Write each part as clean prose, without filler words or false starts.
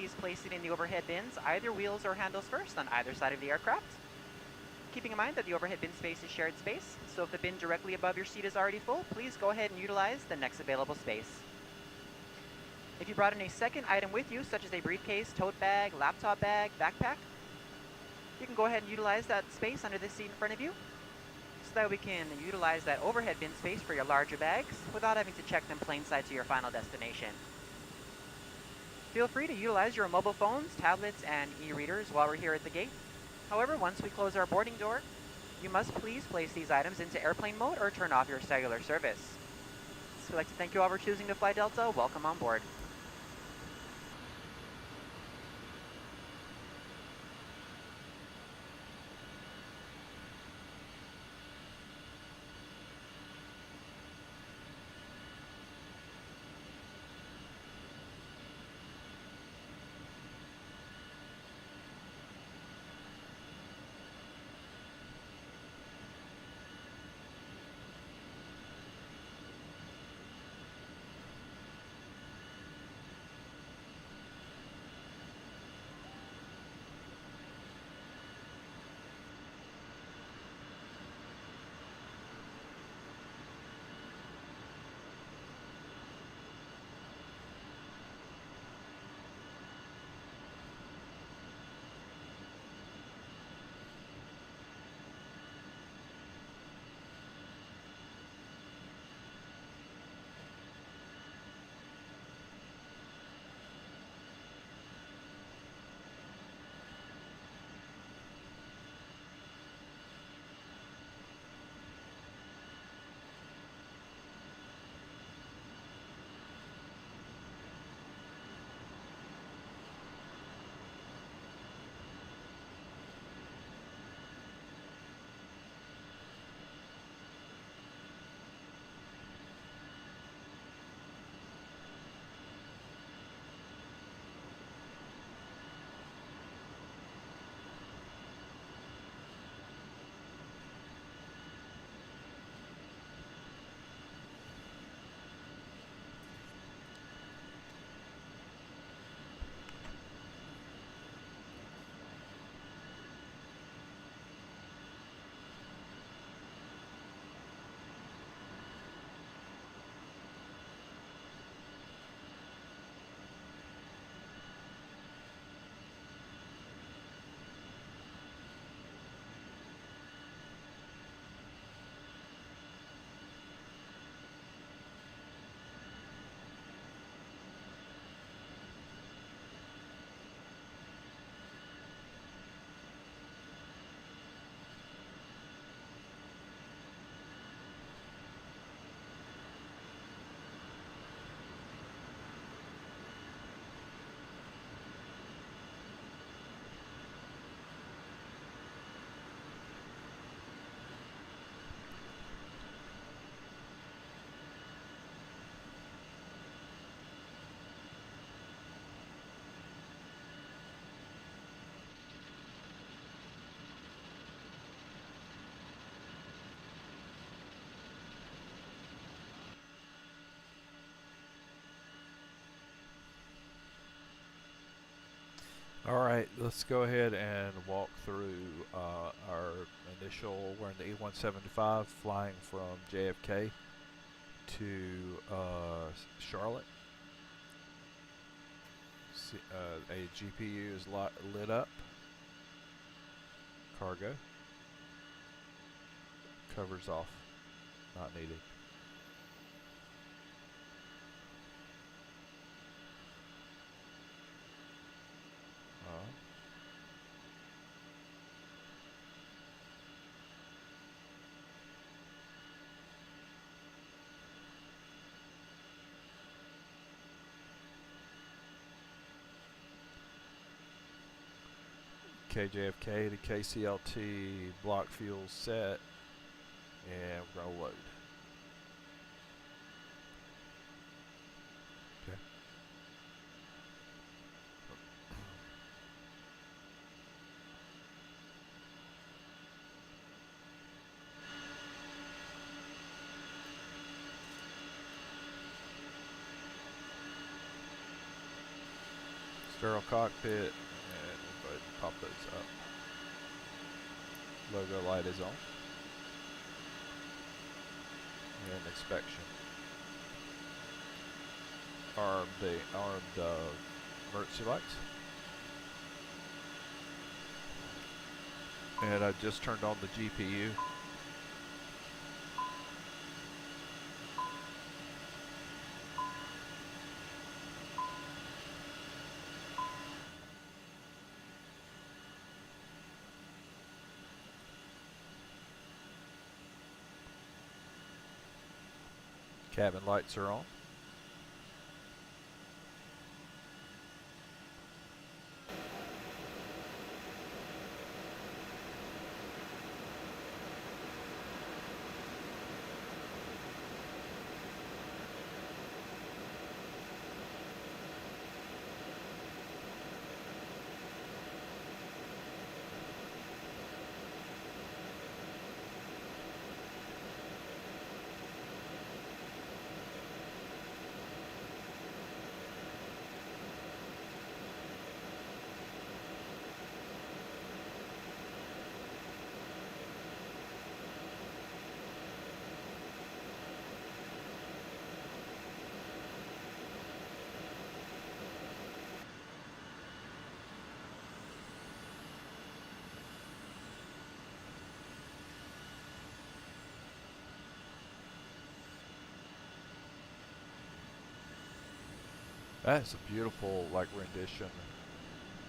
please place it in the overhead bins, either wheels or handles first on either side of the aircraft. Keeping in mind that the overhead bin space is shared space, so if the bin directly above your seat is already full, please go ahead and utilize the next available space. If you brought in a second item with you, such as a briefcase, tote bag, laptop bag, backpack, you can go ahead and utilize that space under this seat in front of you, so that we can utilize that overhead bin space for your larger bags without having to check them plane side to your final destination. Feel free to utilize your mobile phones, tablets, and e-readers while we're here at the gate. However, once we close our boarding door, you must please place these items into airplane mode or turn off your cellular service. So we'd like to thank you all for choosing to fly Delta. Welcome on board. All right, let's go ahead and walk through our initial. We're in the E175 flying from JFK to Charlotte. A GPU is lit up. Cargo. Covers off. Not needed. KJFK to KCLT, block fuel set, and we're gonna load. Okay. Sterile cockpit, and we'll go ahead and pop those up. Logo light is on. And inspection. Armed emergency lights. And I just turned on the GPU. Cabin lights are on. That's a beautiful rendition.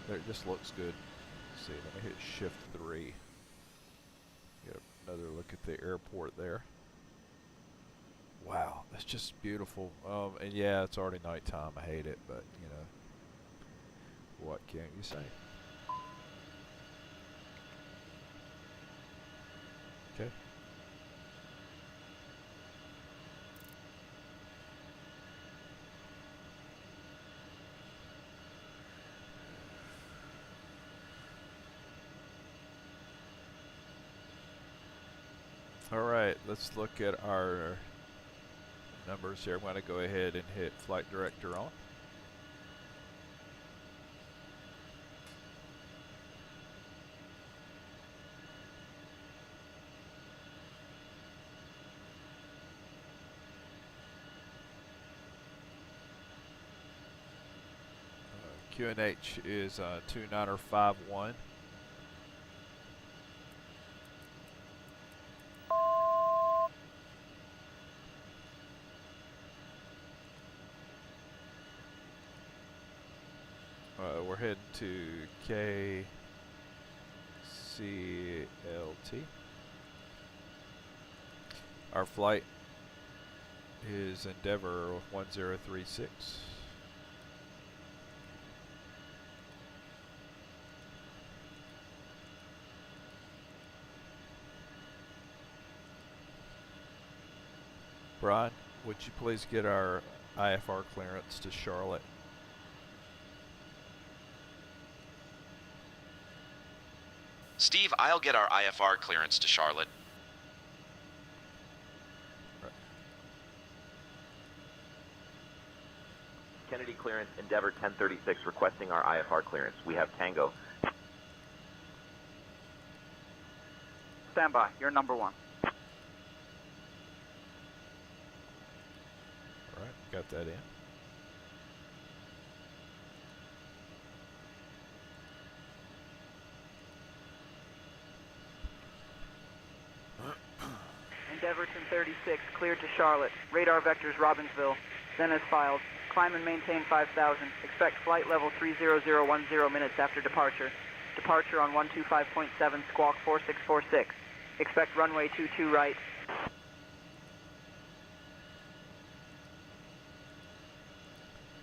It just looks good. Let's see, let me hit Shift 3. Get another look at the airport there. Wow, that's just beautiful. And yeah, it's already nighttime. I hate it, but you know, what can you say? Okay. Alright, let's look at our numbers here. I'm going to go ahead and hit Flight Director on. QNH is 2951. We're heading to KCLT. Our flight is Endeavor 1036. Brian, would you please get our IFR clearance to Charlotte? Steve, I'll get our IFR clearance to Charlotte. Right. Kennedy clearance, Endeavor 1036, requesting our IFR clearance. We have Tango. Stand by. You're number one. All right, got that in. Endeavor 1036, cleared to Charlotte. Radar vectors Robbinsville. Zenith filed. Climb and maintain 5000. Expect flight level 30010 minutes after departure. Departure on 125.7, squawk 4646. Expect runway 22 right.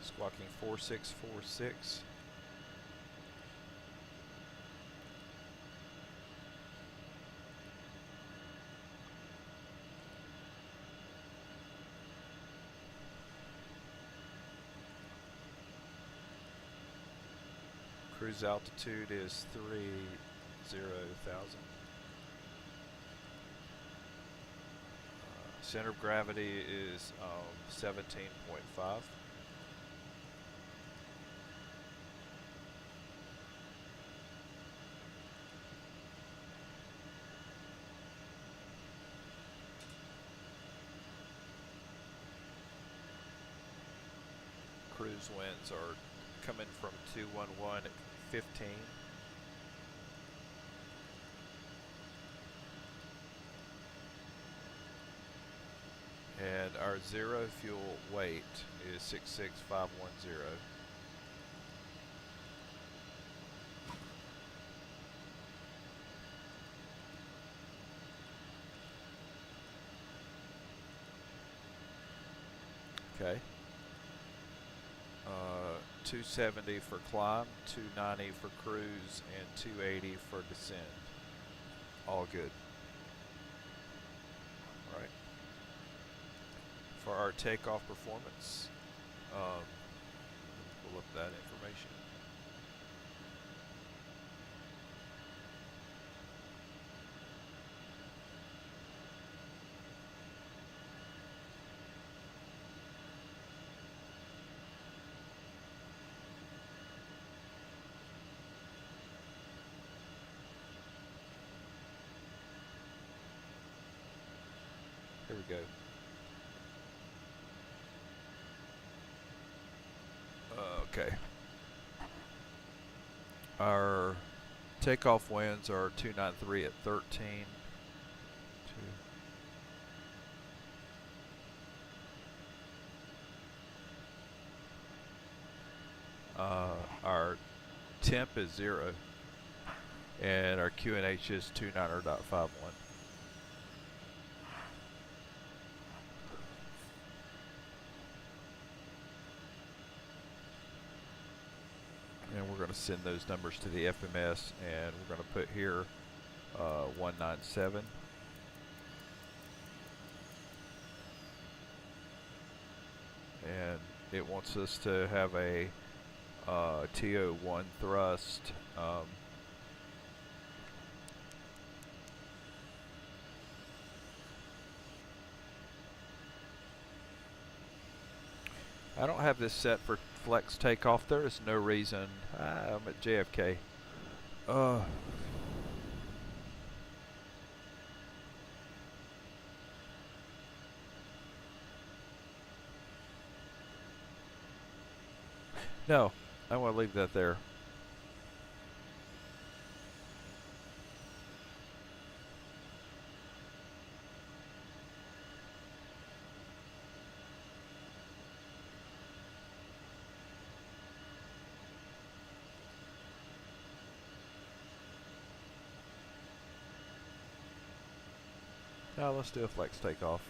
Squawking 4646. Cruise altitude is 30,000. Center of gravity is 17.5. cruise winds are coming from 211 at 15. And our zero fuel weight is 66510. Okay. 270 for climb, 290 for cruise, and 280 for descend. All good. All right. For our takeoff performance, pull up that information. Here we go. Okay. Our takeoff winds are 293 at 13. Our temp is 0, and our QNH is 290.51. And we're going to send those numbers to the FMS, and we're going to put here 197. And it wants us to have a TO1 thrust. I don't have this set for flex takeoff. There is no reason. I'm at JFK. No, I want to leave that there. Now let's do a flex takeoff.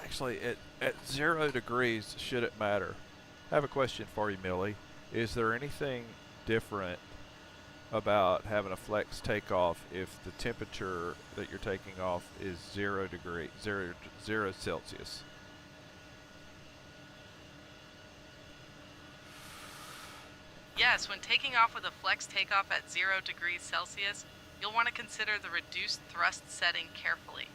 Actually, at 0 degrees, should it matter? I have a question for you, Millie. Is there anything different about having a flex takeoff if the temperature that you're taking off is 0 Celsius? Yes, when taking off with a flex takeoff at 0 degrees Celsius, you'll want to consider the reduced thrust setting carefully.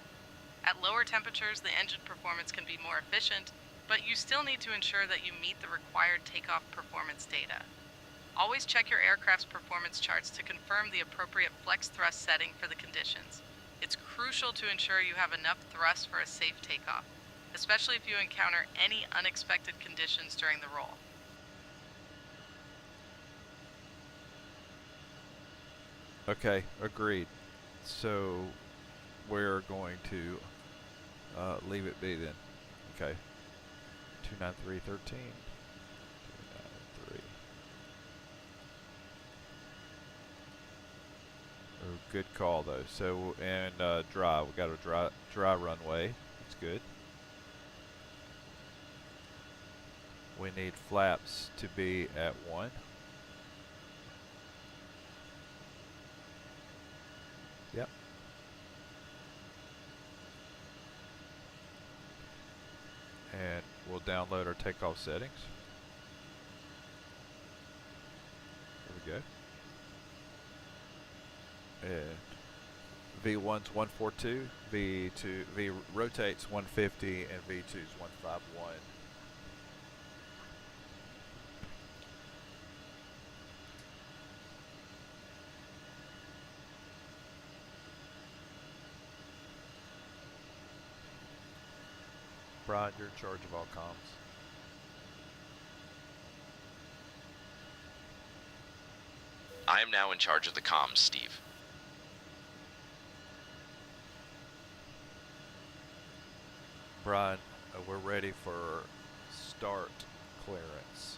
At lower temperatures, the engine performance can be more efficient, but you still need to ensure that you meet the required takeoff performance data. Always check your aircraft's performance charts to confirm the appropriate flex thrust setting for the conditions. It's crucial to ensure you have enough thrust for a safe takeoff, especially if you encounter any unexpected conditions during the roll. Okay, agreed. So we're going to leave it be then. Okay. 293.13. 293. Oh, good call though. So and dry. We got a dry runway. That's good. We need flaps to be at 1. Yep. And we'll download our takeoff settings. There we go. And V1's 142, V rotates 150, and V2's 151. Brian, you're in charge of all comms. I am now in charge of the comms, Steve. Brian, we're ready for start clearance.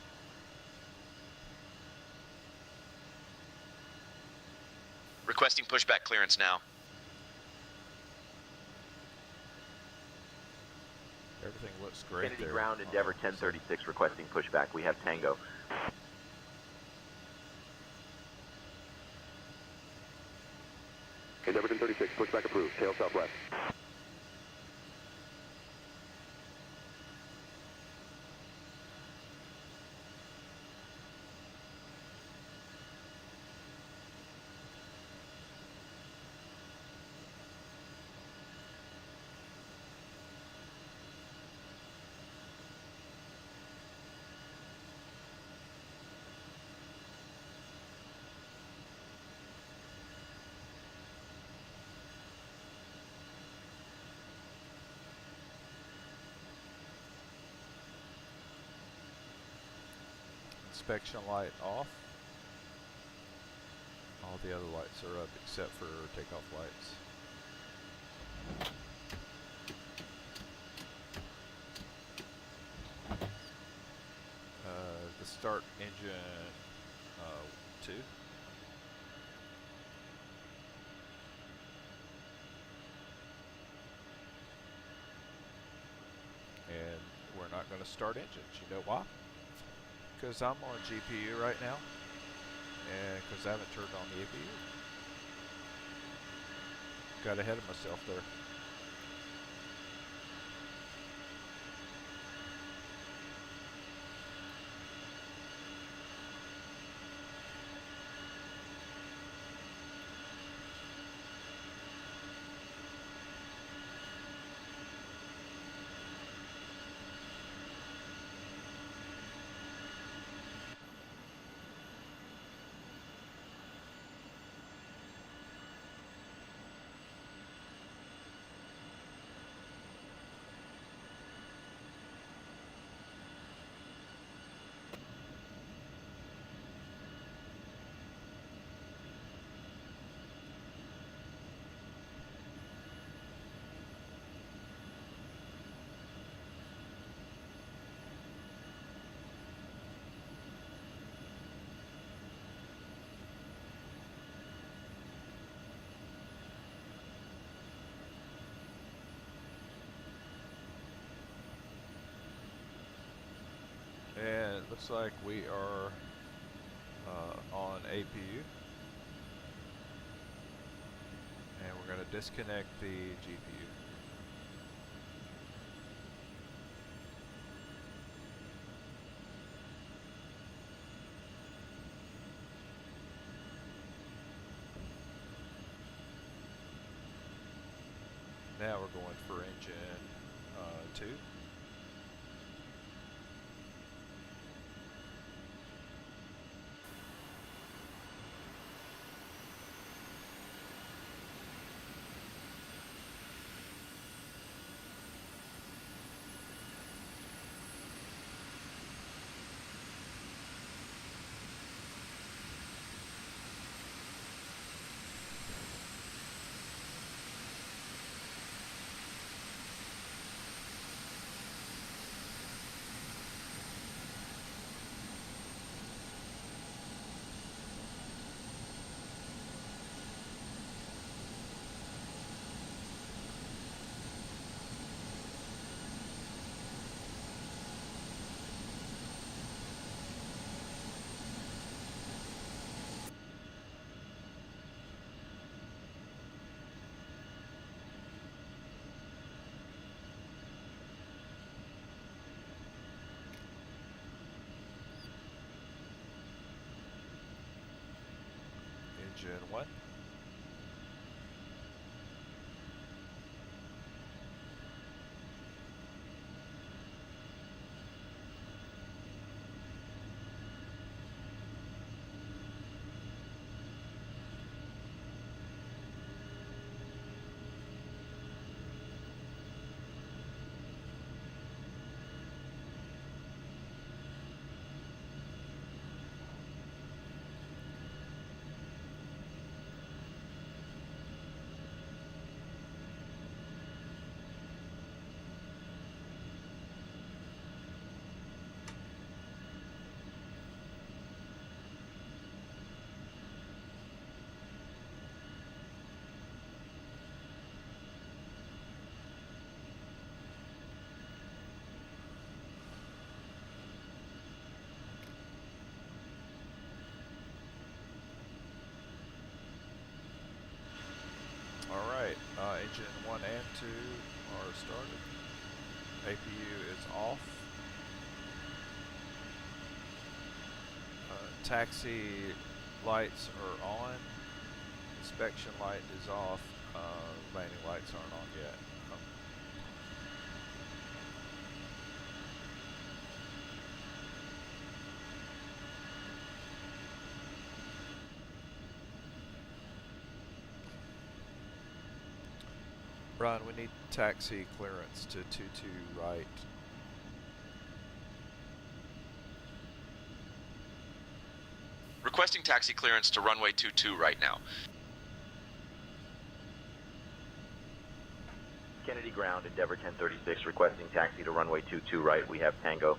Requesting pushback clearance now. Everything looks great Kennedy there. Ground, Endeavor 1036 requesting pushback. We have Tango. Endeavor 1036, pushback approved. Tail southwest. Inspection light off. All the other lights are up except for takeoff lights. The start engine 2. And we're not going to start engines. You know why? Because I'm on GPU right now, and because I haven't turned on the APU. Got ahead of myself there. And it looks like we are on APU. And we're going to disconnect the GPU. Now we're going for engine 2. Engine 1. Alright, engine 1 and 2 are started. APU is off. Taxi lights are on. Inspection light is off. Landing lights aren't on yet. Brian, we need taxi clearance to 22 right. Requesting taxi clearance to runway 22 right now. Kennedy ground, Endeavor 1036, requesting taxi to runway 22 right. We have Tango.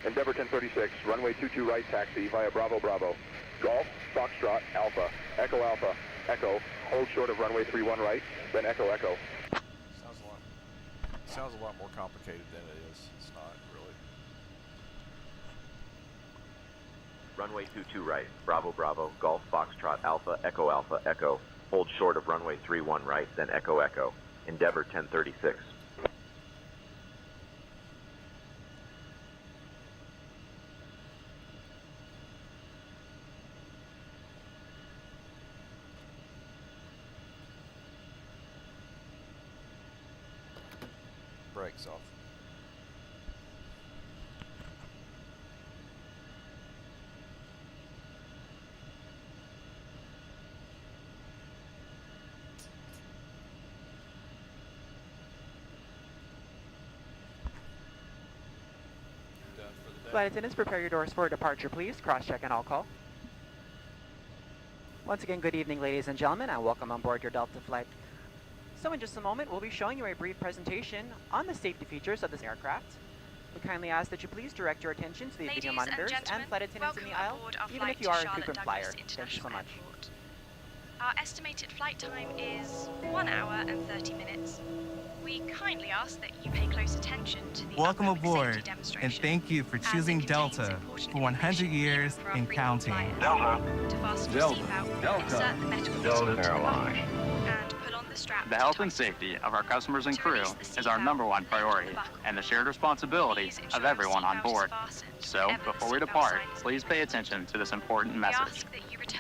Endeavor 1036, runway 22 right taxi via Bravo Bravo. Golf, Foxtrot, Alpha, Echo, hold short of runway 31 right, then Echo. Sounds a lot more complicated than it is. It's not really. Runway 22 right, Bravo Bravo, Golf, Foxtrot, Alpha, Echo, hold short of runway 31 right, then Echo. Endeavor 1036. Brakes off. Done for the day. Flight attendants, prepare your doors for departure, please. Cross-check and all call. Once again, good evening, ladies and gentlemen, and welcome on board your Delta flight. So in just a moment, we'll be showing you a brief presentation on the safety features of this aircraft. We kindly ask that you please direct your attention to the video monitors and flight attendants in the aisle, even if you are a frequent flyer. Thank you so much. Our estimated flight time is 1 hour and 30 minutes. We kindly ask that you pay close attention to the Welcome upcoming aboard, safety demonstration, and thank you for as it choosing contains Delta important for 100 information years for our and frequent counting. flyers. To fasten your seatbelt, insert the metal button and pull on the strap. The health and safety of our customers and crew is our #1 priority and the shared responsibility of everyone on board. So, before we depart, please pay attention to this important message.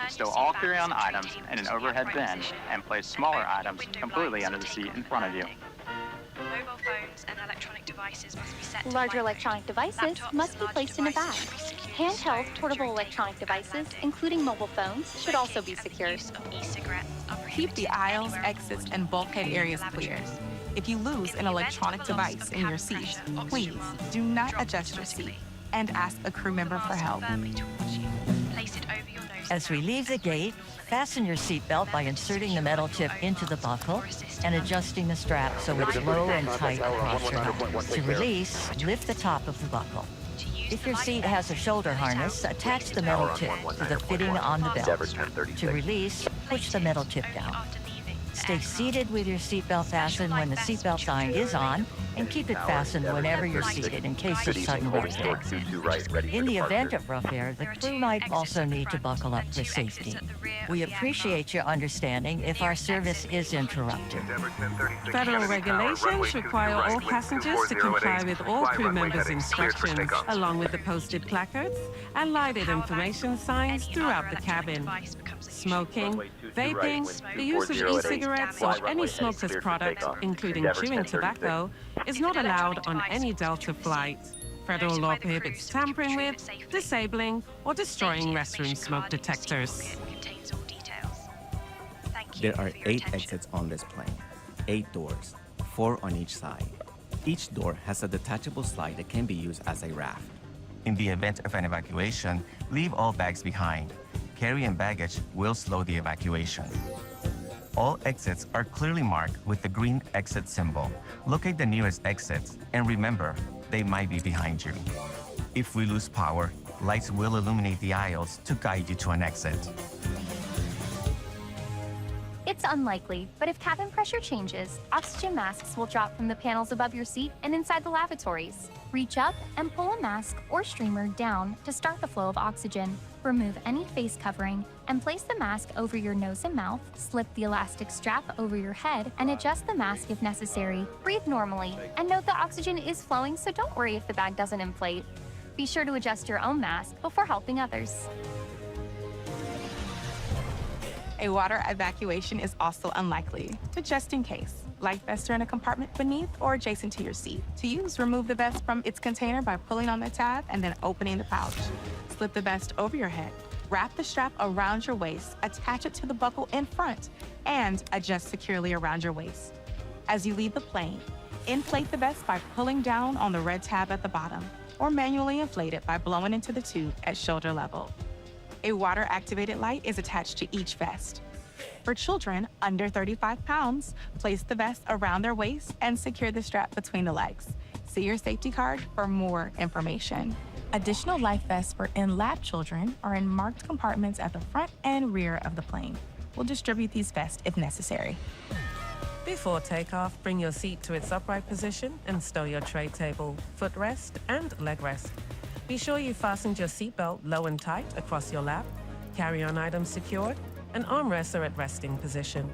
Stow all carry-on items in an overhead bin and place smaller items completely under the seat in front of you. Mobile phones and electronic devices must be set to Larger micro. electronic devices Laptops must and be larger placed in a bag. devices should be securely Handheld, stowed portable during electronic takeoff and devices, landing. including mobile phones, should also be Smoking and the secured. use of e-cigarettes are Keep the prohibited aisles, anywhere on exits, board, and bulkhead including areas clear. lavatories. If you lose In an the electronic event of a loss device of in your cabin seat, pressure, oxygen please mask do not dropped adjust your seat vertically. and ask a crew member for Mask help. firmly towards you. Place it over your nose. As we leave the gate, fasten your seatbelt by inserting the metal tip into the buckle and adjusting the strap so it's low and tight across your back. To release, lift the top of the buckle. If your seat has a shoulder harness, attach the metal tip to the fitting on the Endeavor belt. 1036. To release, push the metal tip down. Stay seated with your seatbelt fastened when the seatbelt sign is on, and keep it fastened whenever you're seated in case of sudden rough air. In the event of rough air, the crew might also need to buckle up for safety. We appreciate your understanding if our service is interrupted. Federal regulations require all passengers to comply with all crew members' instructions, along with the posted placards and lighted information signs throughout the cabin. Smoking, vaping, the use of e-cigarettes or any smokeless product, including chewing tobacco, is not allowed on any Delta flight. Federal law prohibits tampering with, disabling, or destroying restroom smoke detectors. There are 8 exits on this plane, 8 doors, 4 on each side. Each door has a detachable slide that can be used as a raft. In the event of an evacuation, leave all bags behind. Carry-on baggage will slow the evacuation. All exits are clearly marked with the green exit symbol. Locate the nearest exits and remember, they might be behind you. If we lose power, lights will illuminate the aisles to guide you to an exit. It's It's unlikely, but if cabin pressure changes, oxygen masks will drop from the panels above your seat and inside the lavatories. Reach up and pull a mask or streamer down to start the flow of oxygen. Remove any face covering and place the mask over your nose and mouth. Slip the elastic strap over your head and adjust the mask if necessary. Breathe normally and note the oxygen is flowing, so don't worry if the bag doesn't inflate. Be sure to adjust your own mask before helping others. A water evacuation is also unlikely, but just in case. Life vests are in a compartment beneath or adjacent to your seat. To use, remove the vest from its container by pulling on the tab and then opening the pouch. Slip the vest over your head. Wrap the strap around your waist, attach it to the buckle in front, and adjust securely around your waist. As you leave the plane, inflate the vest by pulling down on the red tab at the bottom, or manually inflate it by blowing into the tube at shoulder level. A water-activated light is attached to each vest. For children under 35 pounds, place the vest around their waist and secure the strap between the legs. See your safety card for more information. Additional life vests for in-lab children are in marked compartments at the front and rear of the plane. We'll distribute these vests if necessary. Before takeoff, bring your seat to its upright position and stow your tray table, footrest, and leg rest. Be sure you fastened your seatbelt low and tight across your lap, carry-on items secured, and armrests are at resting position,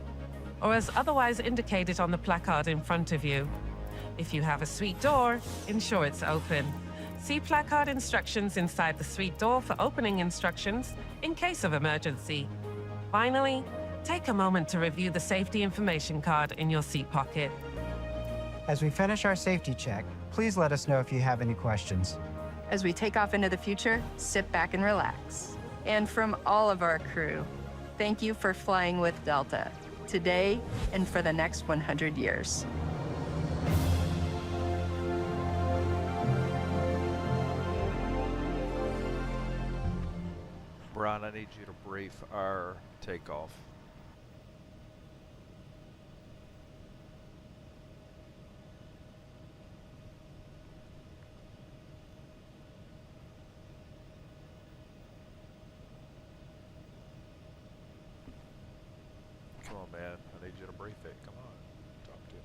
or as otherwise indicated on the placard in front of you. If you have a suite door, ensure it's open. See placard instructions inside the suite door for opening instructions in case of emergency. Finally, take a moment to review the safety information card in your seat pocket. As we finish our safety check, please let us know if you have any questions. As we take off into the future, sit back and relax. And from all of our crew, thank you for flying with Delta, today and for the next 100 years. Brian, I need you to brief our takeoff. Come on, man. I need you to brief it. Come on. Talk to me.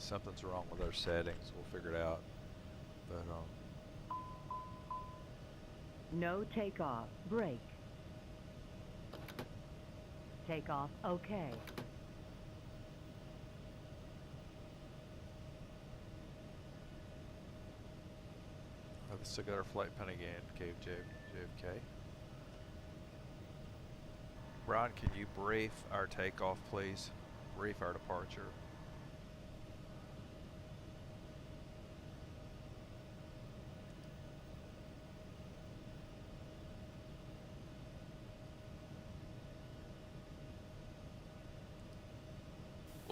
Something's wrong with our settings. We'll figure it out. But No takeoff. Break. Takeoff okay. let's still got our flight plan again. KJFK. Brian, can you brief our takeoff, please? Brief our departure.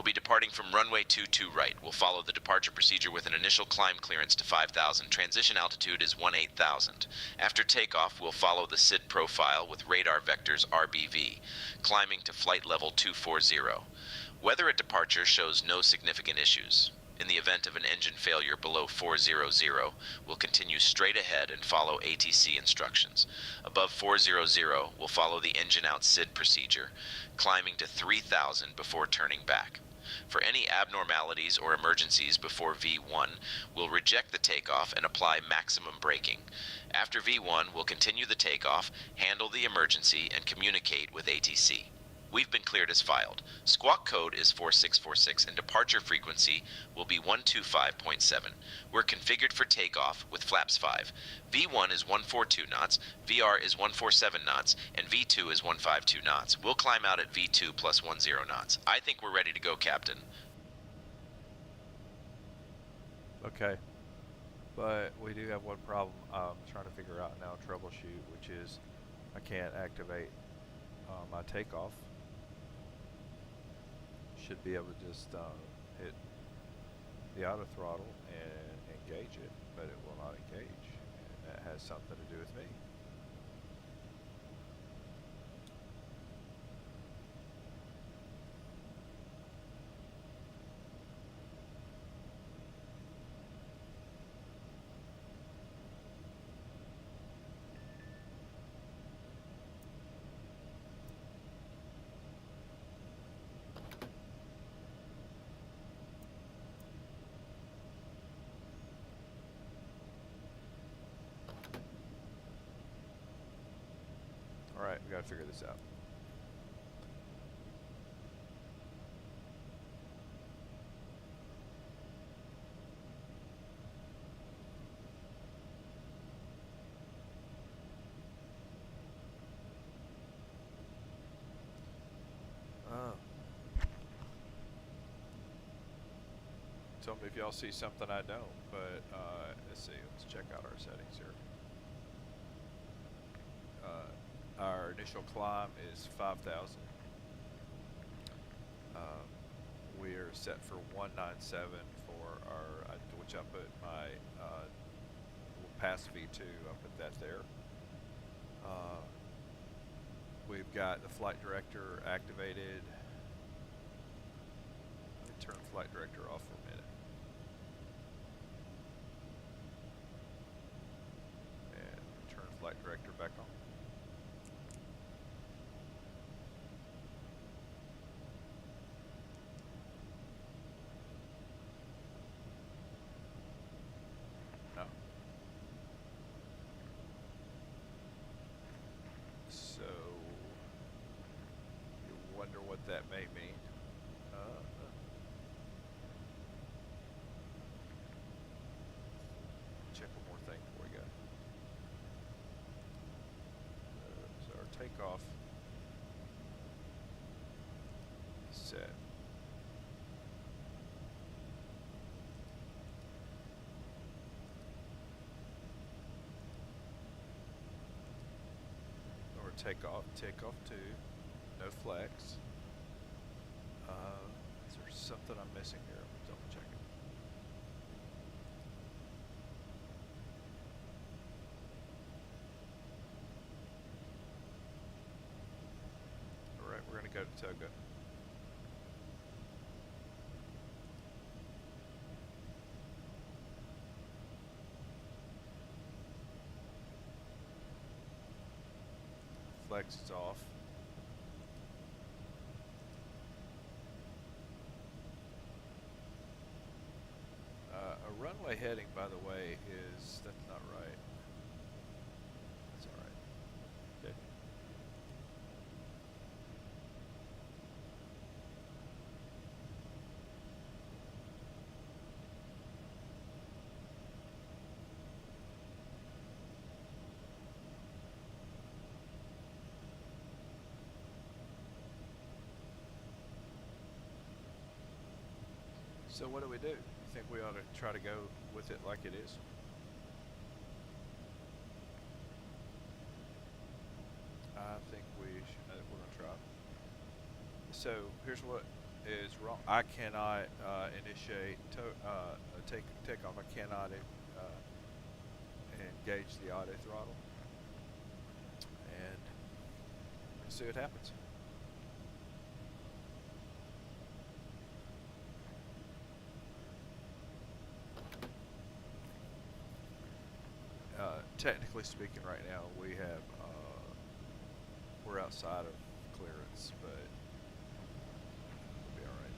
We'll be departing from runway 22 right. We'll follow the departure procedure with an initial climb clearance to 5,000. Transition altitude is 18,000. After takeoff, we'll follow the SID profile with radar vectors RBV, climbing to flight level 240. Weather at departure shows no significant issues. In the event of an engine failure below 400, we'll continue straight ahead and follow ATC instructions. Above 400, we'll follow the engine out SID procedure, climbing to 3,000 before turning back. For any abnormalities or emergencies before V1, we'll reject the takeoff and apply maximum braking. After V1, we'll continue the takeoff, handle the emergency, and communicate with ATC. We've been cleared as filed. Squawk code is 4646 and departure frequency will be 125.7. We're configured for takeoff with flaps 5. V1 is 142 knots, VR is 147 knots, and V2 is 152 knots. We'll climb out at V2 plus 10 knots. I think we're ready to go, Captain. Okay. But we do have one problem I'm trying to figure out now, troubleshoot, which is I can't activate my takeoff. Should be able to just hit the auto throttle and engage it, but it will not engage. And that has something to do with me. Alright, we gotta figure this out. Tell me if y'all see something I don't, but let's see, let's check out our settings here. Our initial climb is 5,000. We're set for 197 for our, which I put my pass V2, I put that there. We've got the flight director activated. Let me turn flight director off for a minute. And turn flight director back on. No. So you wonder what that may mean. Check one more thing before we go. So our takeoff is set. Or takeoff 2, no flex. Is there something I'm missing here? I'm double checking. Alright, we're gonna go to Toga. Flex is off. A runway heading, by the way, that's not right. That's alright. Okay. So what do we do? You think we ought to try to go with it like it is? I think we're gonna try. So here's what is wrong. I cannot initiate takeoff. I cannot engage the auto throttle, and let's see what happens. Technically speaking, right now we have we're outside of clearance, but we'll be all right.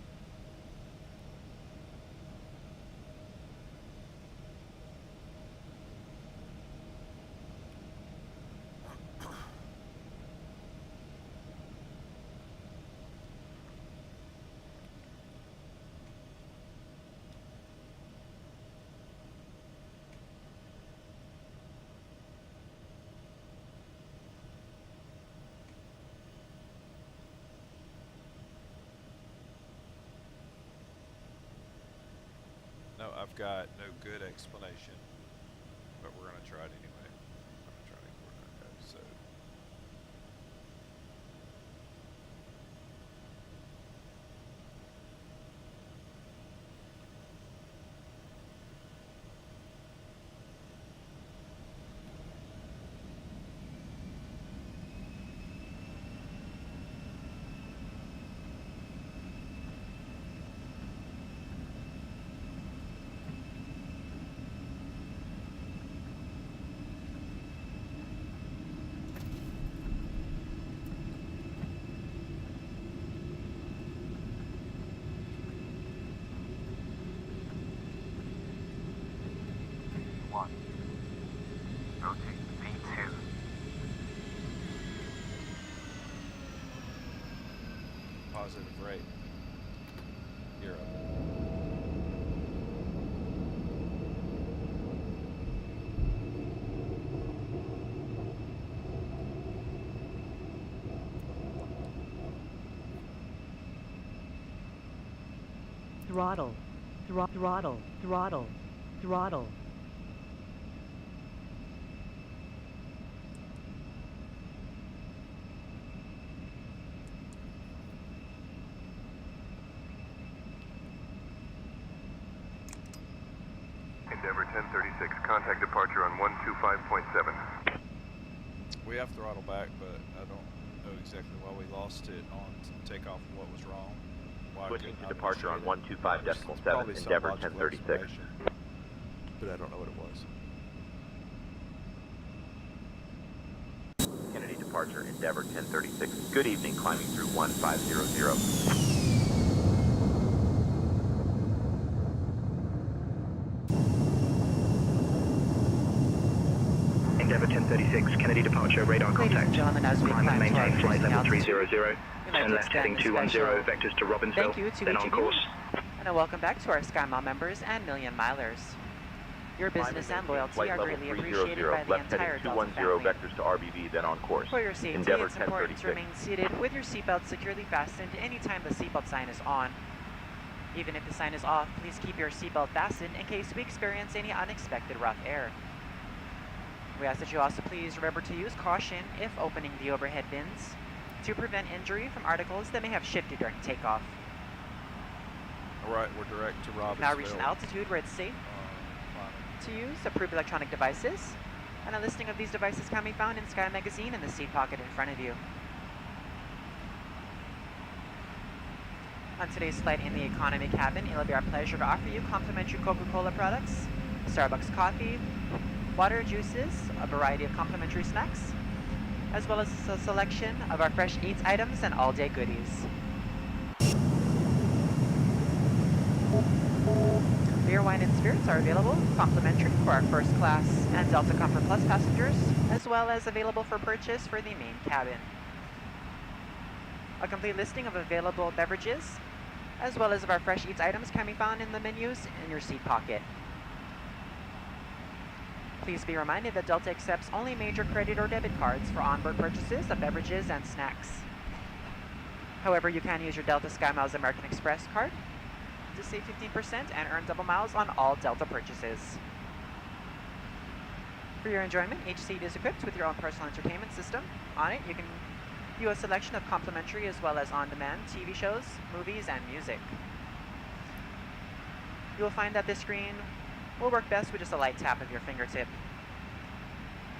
I've got no good explanation, but we're gonna try it anyway. I'm gonna try to work on that. So. Positive rate. 0. Throttle. Throttle. Throttle. Throttle. Endeavor 1036, contact departure on 125.7. We have throttle back, but I don't know exactly why we lost it on takeoff. What was wrong? Why Switching to couldn't I departure on demonstrate it? 125.7, Probably some Endeavor logical 1036. explanation, but I don't know what it was. Kennedy departure, Endeavor 1036. Good evening, climbing through 1500. Endeavour 1036, Kennedy departure, radar contact. Ladies and gentlemen, as we Climb and climb to our maintain flight cruising level altitude, 300, we'd like turn to left heading extend a 210, special vectors to Robbinsville, thank you to then each on of you, course. and a welcome back to our SkyMile members and Million Milers. Your business and loyalty are greatly appreciated by the left entire heading Delta 210, family. vectors to RBV, then on course. For your safety, Endeavor it's important to 1036. remain seated with your seatbelt securely fastened anytime the seatbelt sign is on. Even if the sign is off, please keep your seatbelt fastened in case we experience any unexpected rough air. We ask that you also please remember to use caution if opening the overhead bins to prevent injury from articles that may have shifted during takeoff. Alright, we're direct to Robbinsville. Now reach an altitude where it's safe to use approved electronic devices, and a listing of these devices can be found in Sky Magazine in the seat pocket in front of you. On today's flight in the economy cabin, it'll be our pleasure to offer you complimentary Coca-Cola products, Starbucks coffee, water, juices, a variety of complimentary snacks, as well as a selection of our fresh eats items and all-day goodies. Beer, wine, and spirits are available complimentary for our first class and Delta Comfort Plus passengers, as well as available for purchase for the main cabin. A complete listing of available beverages, as well as of our fresh eats items, can be found in the menus in your seat pocket. Please be reminded that Delta accepts only major credit or debit cards for onboard purchases of beverages and snacks. However, you can use your Delta SkyMiles American Express card to save 15% and earn double miles on all Delta purchases. For your enjoyment, each seat is equipped with your own personal entertainment system. On it, you can view a selection of complimentary as well as on-demand TV shows, movies, and music. You will find that this screen will work best with just a light tap of your fingertip.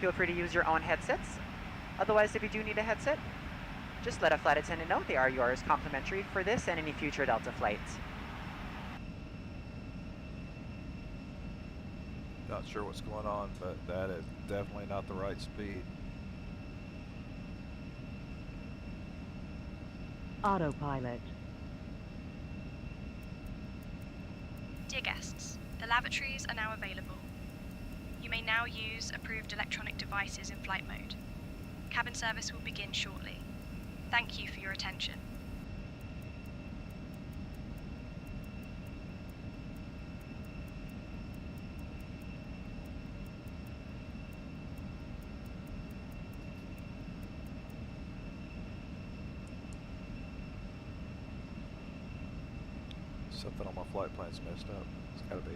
Feel free to use your own headsets. Otherwise, if you do need a headset, just let a flight attendant know they are yours complimentary for this and any future Delta flights. Not sure what's going on, but that is definitely not the right speed. Autopilot. Dear guests, the lavatories are now available. You may now use approved electronic devices in flight mode. Cabin service will begin shortly. Thank you for your attention. Something on my flight plan's messed up. It's gotta be.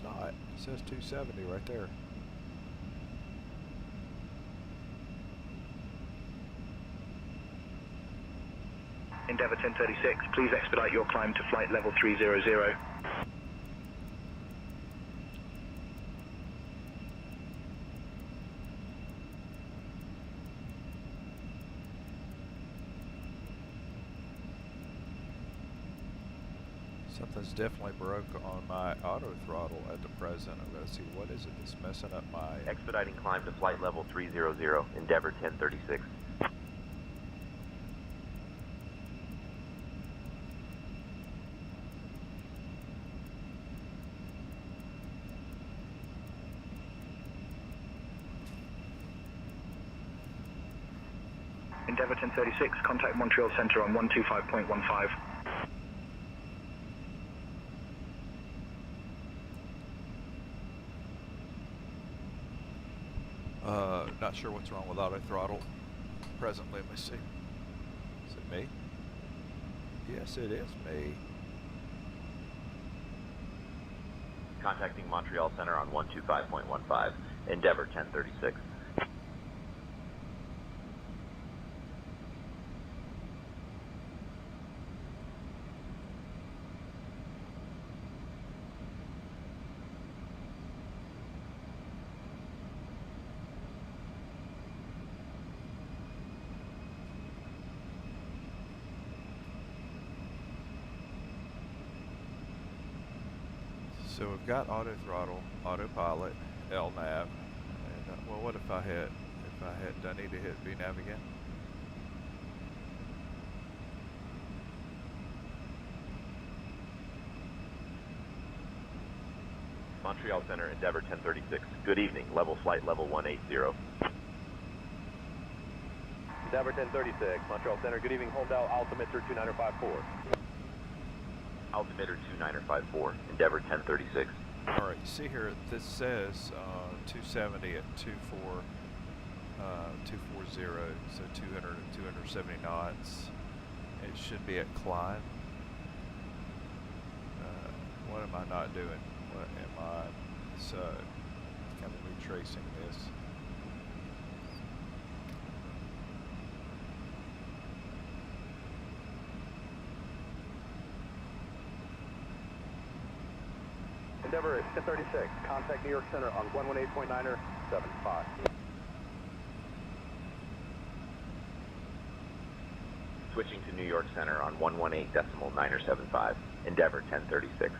it's not. It says 270 right there. Endeavour 1036, please expedite your climb to flight level 300. Something's definitely broke on my auto throttle at the present. I'm going to see what is it that's messing up my... Expediting climb to flight level 300, Endeavour 1036. Endeavour 1036, contact Montreal Centre on 125.15. Not sure what's wrong with auto throttle. Presently, let me see. Is it me? Yes, it is me. Contacting Montreal Centre on 125.15, Endeavour 1036. So we've got auto throttle, autopilot, LNAV, and well, what if I hit? Do I need to hit VNAV again? Montreal Centre, Endeavour 1036. Good evening, level flight level 180. Endeavour 1036, Montreal Centre, good evening, hold down altimeter 2954. Altimeter 2954, Endeavour 1036. All right, you see here, this says 270 at 240, so 200 and 270 knots. It should be at climb. What am I not doing? What am I? So, kind of retracing this. Endeavour 1036, contact New York Center on 118.975. Switching to New York Center on 118.975, Endeavour 1036.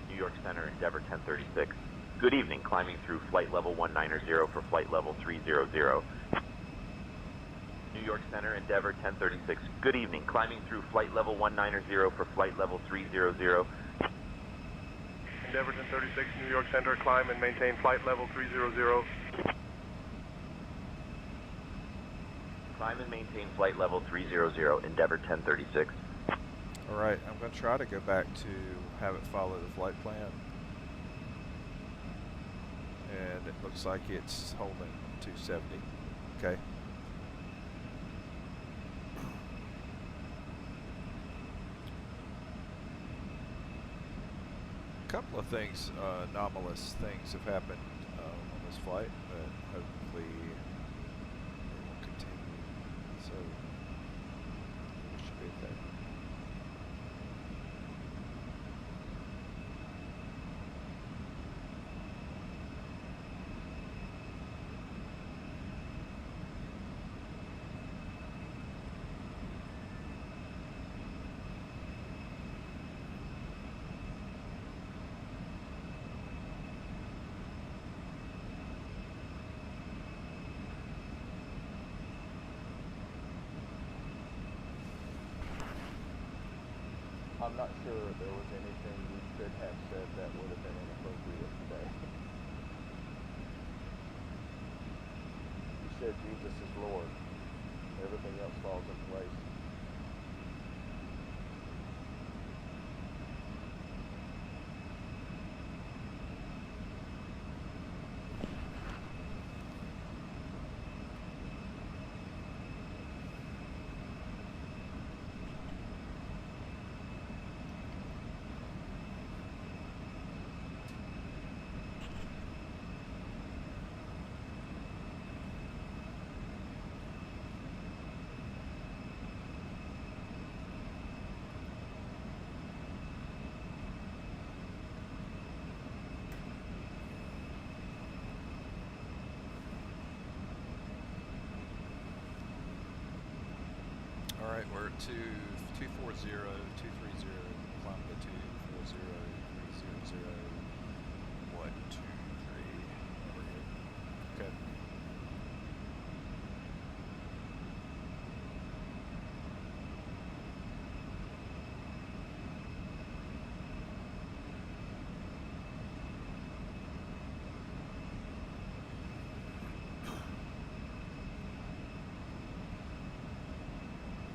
New York Center, Endeavour 1036. Good evening, climbing through flight level 190 for flight level 300. New York Center, Endeavour 1036. Good evening, climbing through flight level 190 for flight level 300. Endeavour 1036, New York Center, climb and maintain flight level 300. Climb and maintain flight level 300, Endeavour 1036. All right, I'm going to try to go back to have it follow the flight plan. And it looks like it's holding 270. Okay. A couple of things, anomalous things have happened on this flight, but hopefully it will continue. So it should be okay. I'm not sure there was anything we could have said that would have been inappropriate today. You said Jesus is Lord. Everything else falls in place. Alright, we're at 240, 230, climb to 240, 300, 1, 2, 3, over here. Okay.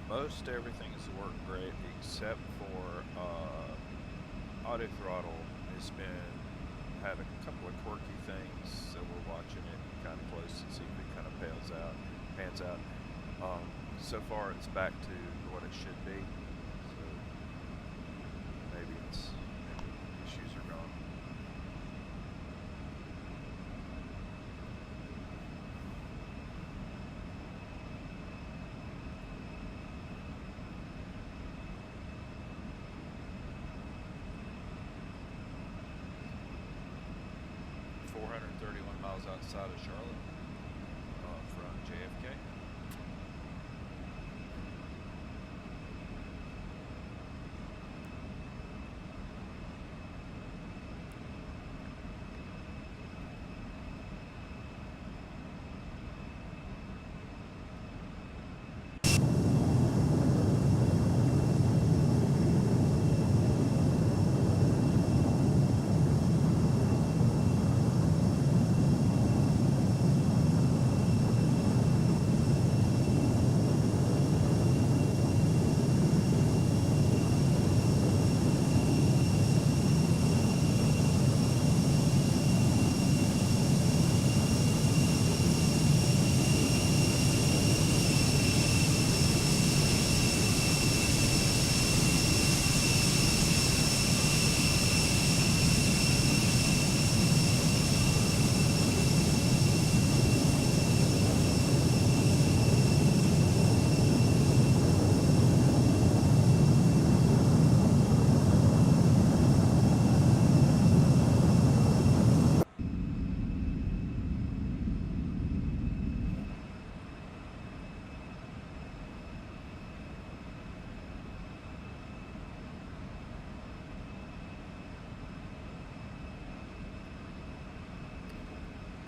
Most everything's worked great except for auto throttle has been had a couple of quirky things, so we're watching it kind of close to see if it kind of pans out. So far it's back to what it should be, so maybe issues are gone. Outside of Charlotte from JFK.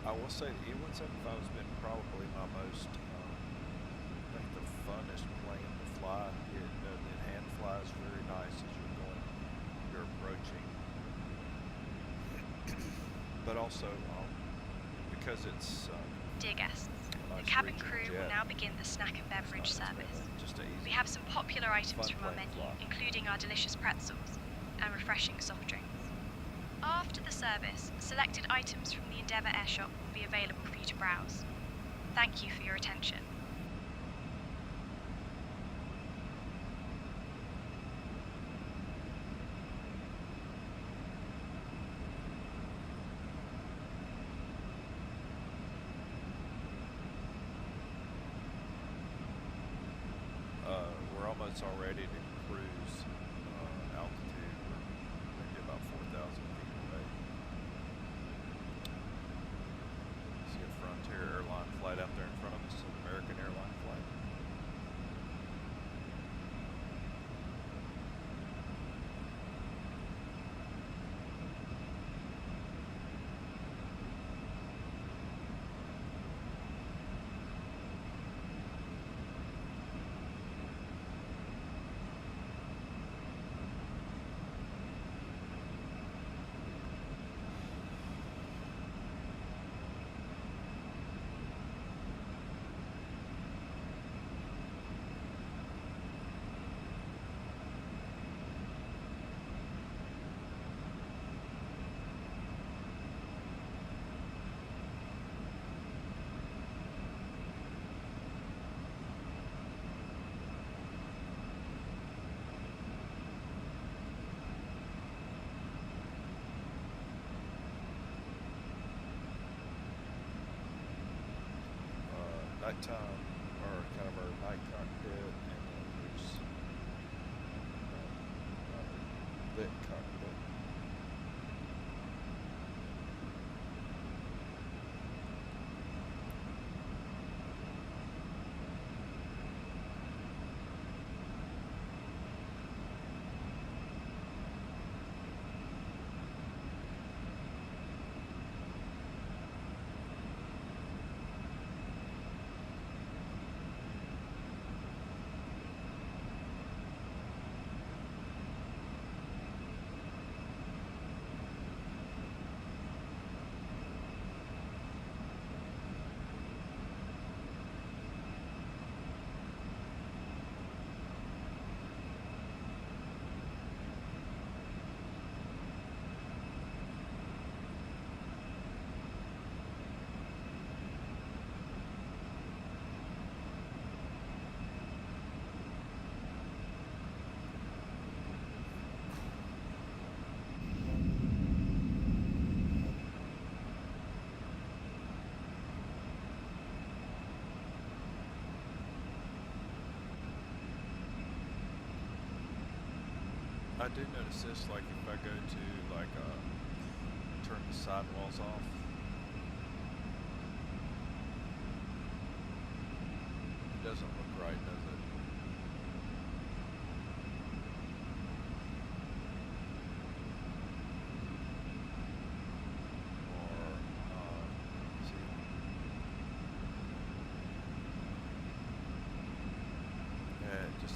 I will say the E175 has been probably my most, I think the funnest plane to fly. It hand flies very nice as you're approaching. But also, because it's Dear guests, nice the cabin regional crew jet, will now begin the snack and beverage service. just a We easy, have some popular items fun from our plane menu, fly. including our delicious pretzels and refreshing soft drinks. After the service, selected items from the Endeavour Air Shop will be available for you to browse. Thank you for your attention. We're almost all ready to cruise altitude. We're maybe about 4,000 feet away. See a Frontier airline flight out there in front of us, an American airline flight. Nighttime, or kind of our night cockpit, and then there's lit cockpit. I do notice this, like if I go to like turn the sidewalls off. It doesn't look right, does it?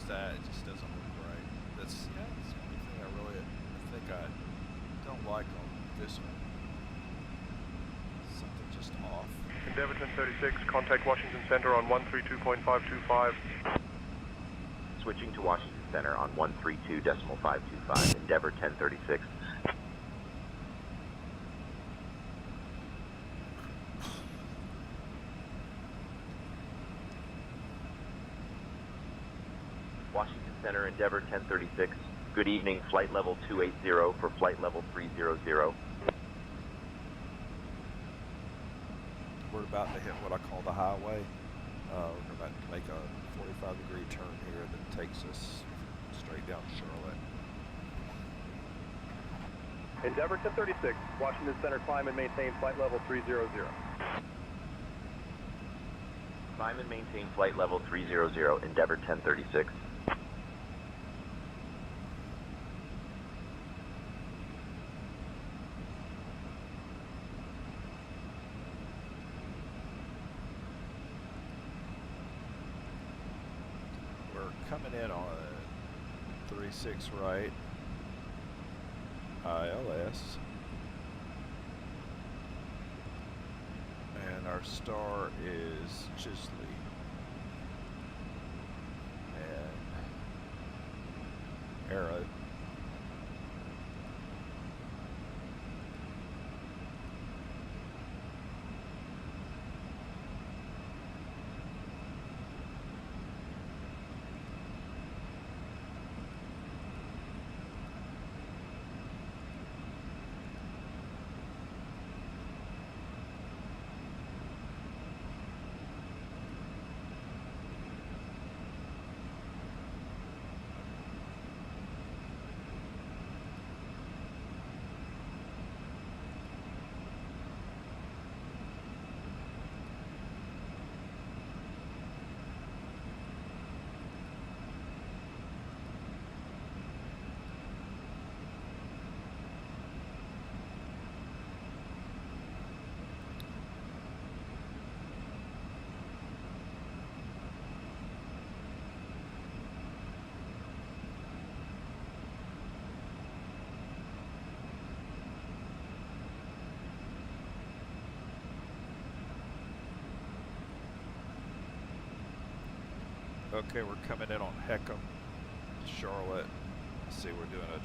It just doesn't look right. That's the only thing I think I don't like on this one. Something just off. Endeavour 1036, contact Washington Center on 132.525. Switching to Washington Center on 132.525, Endeavour 1036. Washington Center, Endeavour 1036. Good evening, flight level 280 for flight level 300. We're about to hit what I call the highway. We're about to make a 45-degree turn here that takes us straight down to Charlotte. Endeavour 1036, Washington Center, climb and maintain flight level 300. Climb and maintain flight level 300, Endeavour 1036. Coming in on 36 right, ILS, and our star is Chisley, and Arrow. Okay, we're coming in on Heckham, Charlotte. Let's see, we're doing a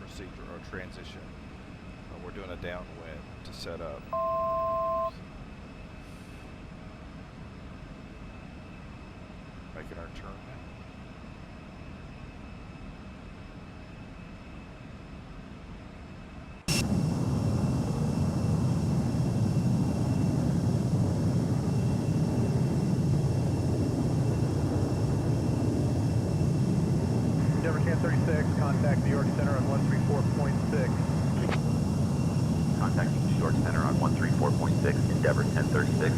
procedure or transition. We're doing a downwind to set up. Making our turn now. Endeavour 1036, contact New York Center on 134.6. Contacting New York Center on 134.6, Endeavour 1036.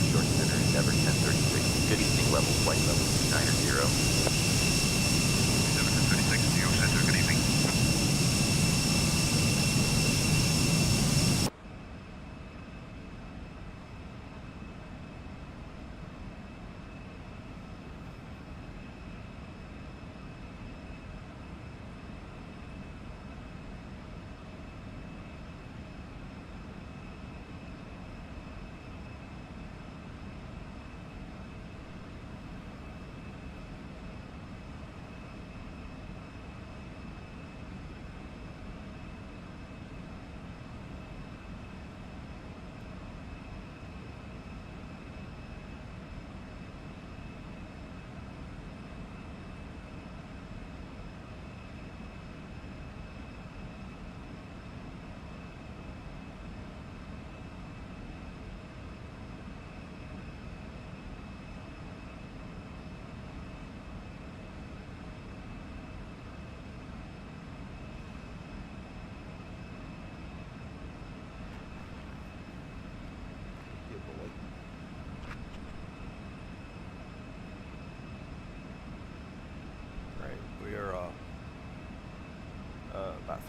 New York Center, Endeavour 1036. Good evening, level flight level 290. Endeavour 1036, New York Center, good evening.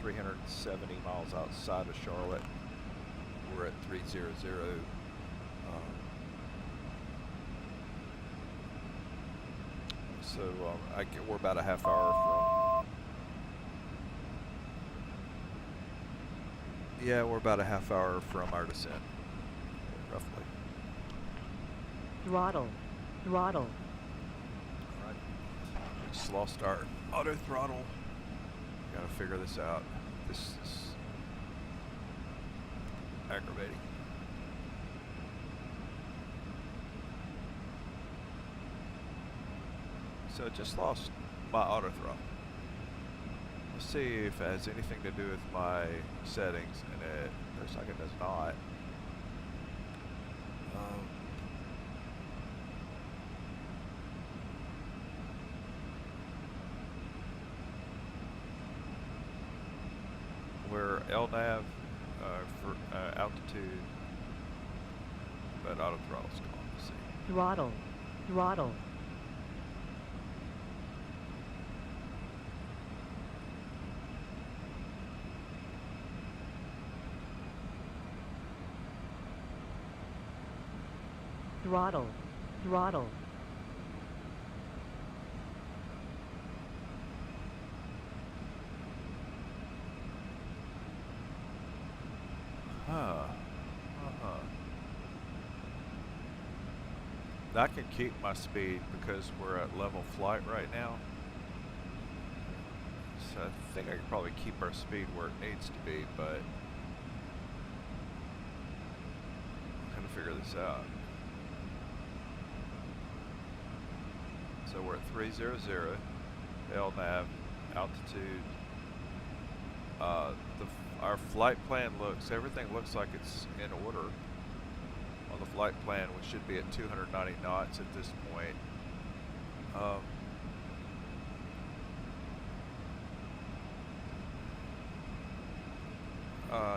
370 miles outside of Charlotte. We're at 300. So we're about a half hour from. Yeah, we're about a half hour from our descent, roughly. Throttle. Throttle. Alright. Just lost our auto throttle. Gotta figure this out. This is aggravating. So just lost my auto throttle. Let's see if it has anything to do with my settings, and it looks like it does not. We're LNAV for altitude, but auto throttle's gone. Let's see. Throttle. Throttle. Throttle. Throttle. I can keep my speed because we're at level flight right now. So I think I can probably keep our speed where it needs to be, but I'm gonna figure this out. So we're at 300, LNAV, altitude. Our flight plan everything looks like it's in order. On the flight plan, we should be at 290 knots at this point.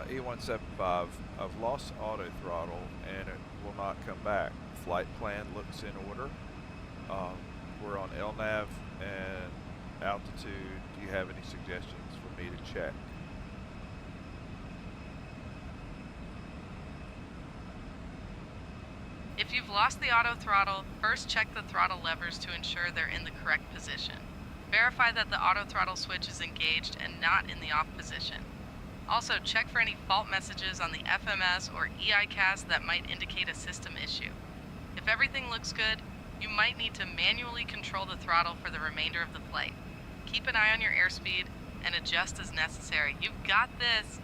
E175, I've lost auto throttle and it will not come back. Flight plan looks in order. We're on LNAV and altitude. Do you have any suggestions for me to check? If you've lost the auto throttle, first check the throttle levers to ensure they're in the correct position. Verify that the auto throttle switch is engaged and not in the off position. Also, check for any fault messages on the FMS or EICAS that might indicate a system issue. If everything looks good, you might need to manually control the throttle for the remainder of the flight. Keep an eye on your airspeed and adjust as necessary. You've got this.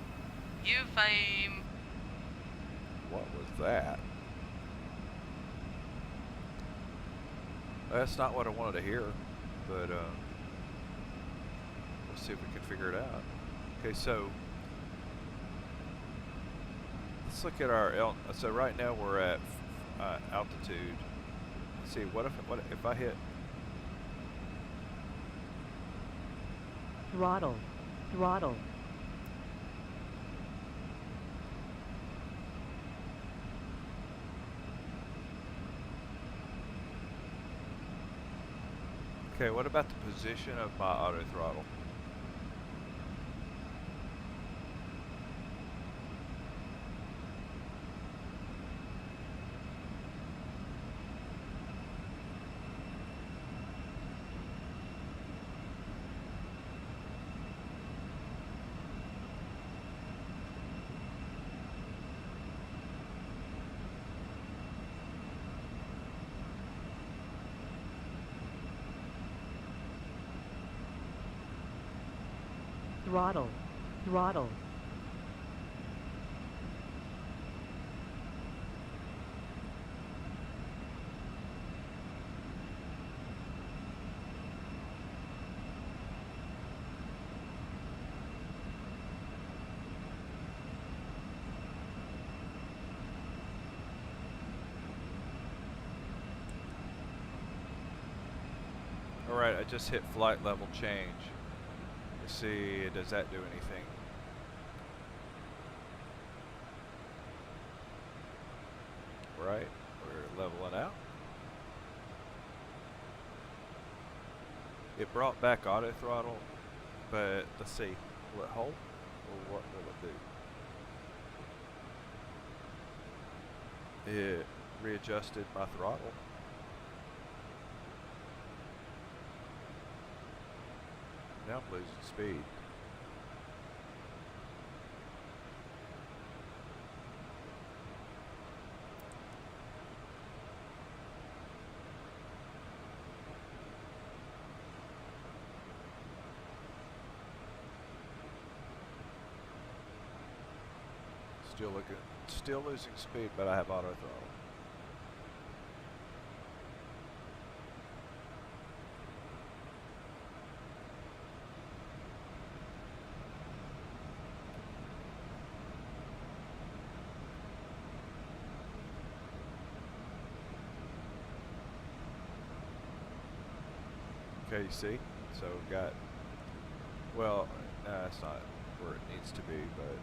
You fame. What was that? That's not what I wanted to hear, but we'll see if we can figure it out. Okay, so let's look at our so right now we're at altitude. Let's see, what if I hit Throttle. Throttle. Okay, what about the position of my auto throttle? Throttle. Throttle. Alright, I just hit flight level change. Let's see, does that do anything? Right, we're leveling out. It brought back auto throttle, but let's see. Will it hold? Or what will it do? It readjusted my throttle. Now I'm losing speed. Still losing speed, but I have auto throttle. Okay, you see? So we've got, well, nah, it's not where it needs to be, but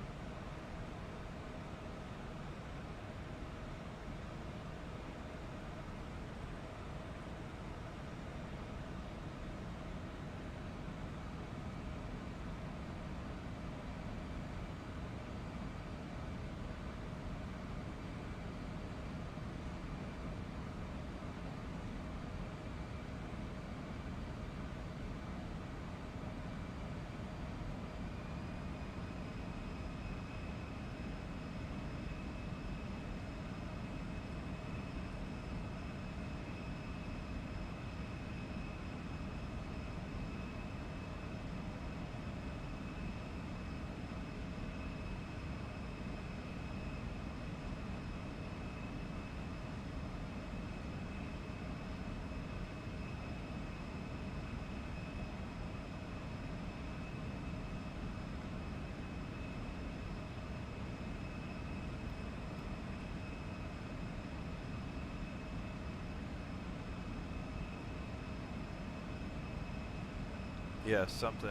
yeah, something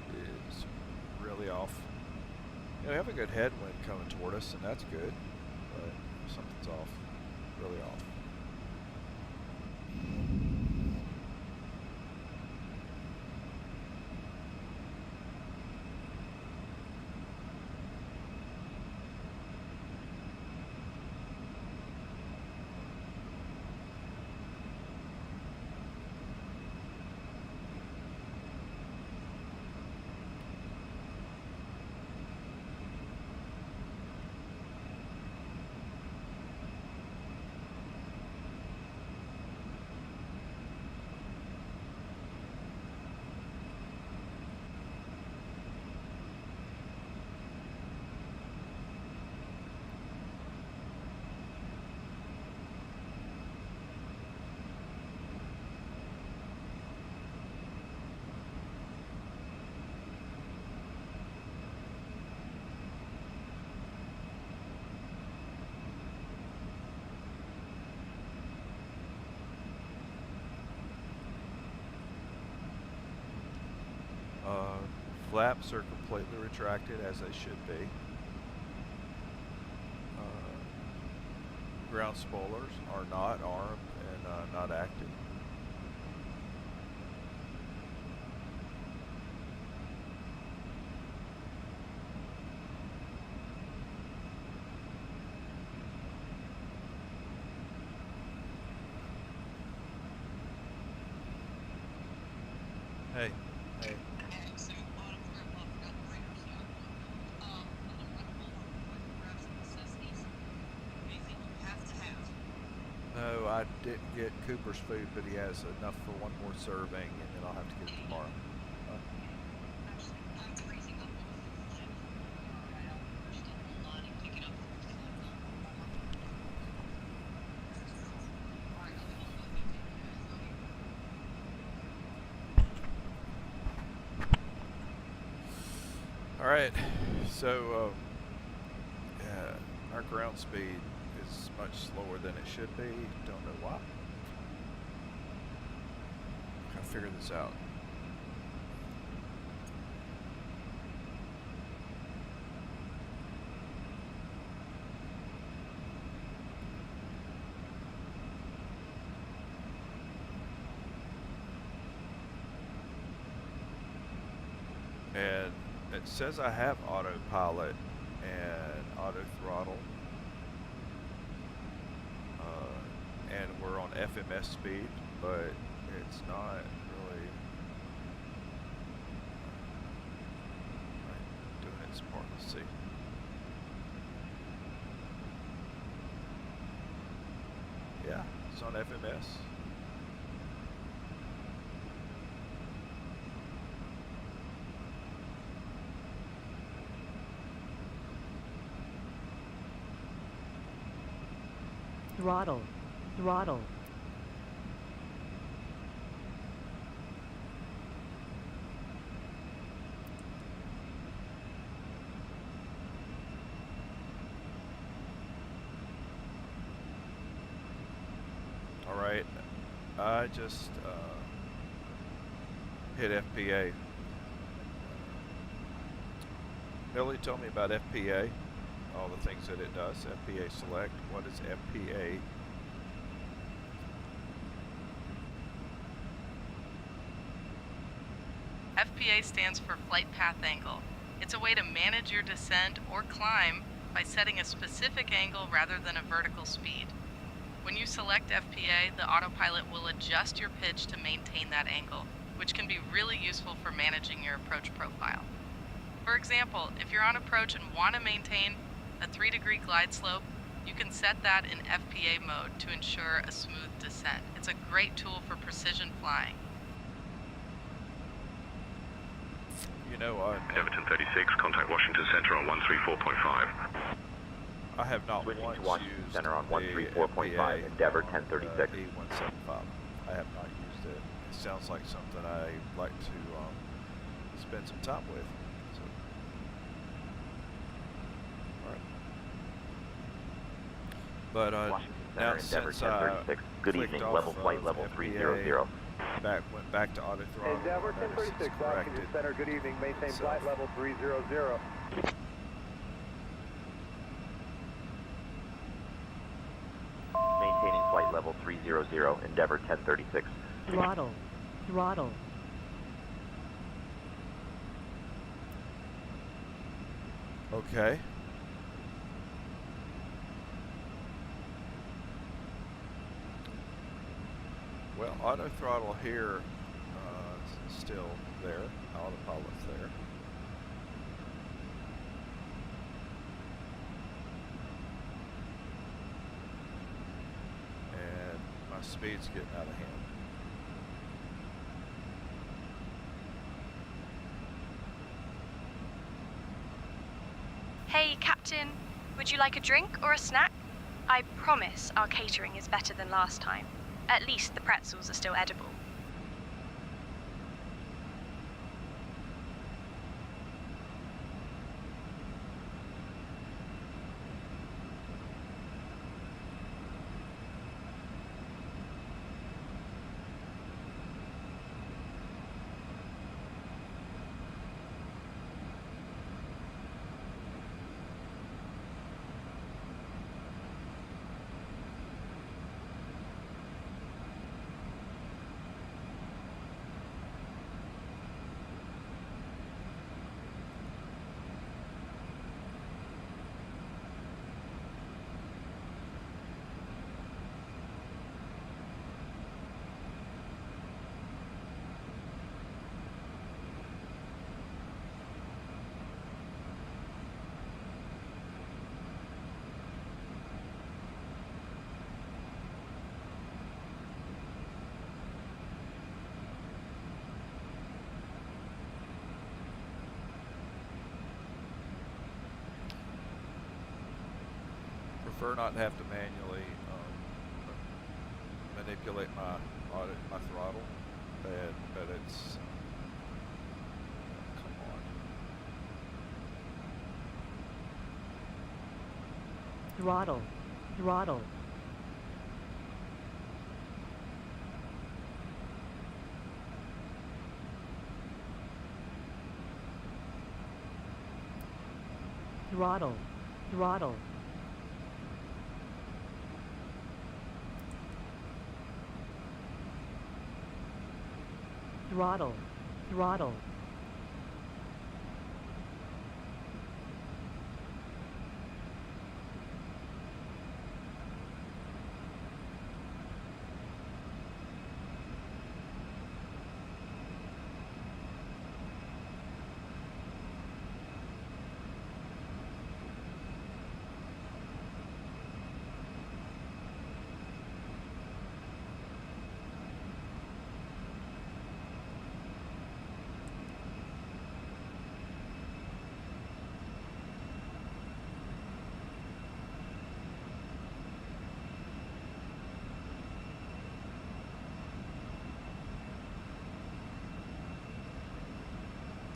is really off. You know, we have a good headwind coming toward us, and that's good, but something's off, really off. Flaps are completely retracted as they should be. Ground spoilers are not armed and not active. Hey, hey. No, I didn't get Cooper's food, but he has enough for one more serving, and then I'll have to get it tomorrow. All right, so our ground speed is much slower than it should be. Don't know why. Gotta figure this out. And it says I have autopilot and auto throttle. And we're on FMS speed, but it's not really doing its part. Let's see. Yeah, it's on FMS. Throttle. Throttle. All right, I just hit FPA. Billy, tell me about FPA, all the things that it does. FPA select, what is FPA? FPA stands for Flight Path Angle. It's a way to manage your descent or climb by setting a specific angle rather than a vertical speed. When you select FPA, the autopilot will adjust your pitch to maintain that angle, which can be really useful for managing your approach profile. For example, if you're on approach and want to maintain a 3-degree glide slope, you can set that in FPA mode to ensure a smooth descent. It's a great tool for precision flying. You know, Everton 36, contact Washington Center on 134.5. I have not Switching once to Washington used Center on the 134.5, FPA Endeavor on, 1036. E175. I have not used it. It sounds like something I'd like to spend some time with. So, all right. But now Endeavor since 1036. Good evening, level flight level 300. Went back to auto throttle. Endeavor 1036, Washington Center, good evening. Maintain flight level 300. Maintaining flight level 300, Endeavor 1036. Throttle. Throttle. Okay. Well, auto throttle here is still there. Autopilot's there. And my speed's getting out of hand. Hey, Captain. Would you like a drink or a snack? I promise our catering is better than last time. At least the pretzels are still edible. Prefer not to have to manually manipulate my throttle, but it's come on. Throttle. Throttle. Throttle. Throttle. Throttle. Throttle.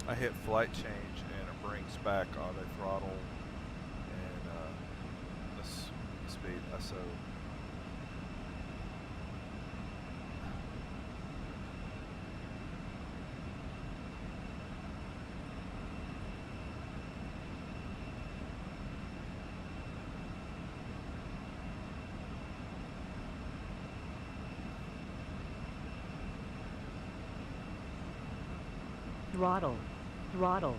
I hit flight change and it brings back auto throttle and the speed ISO. Throttle, throttle.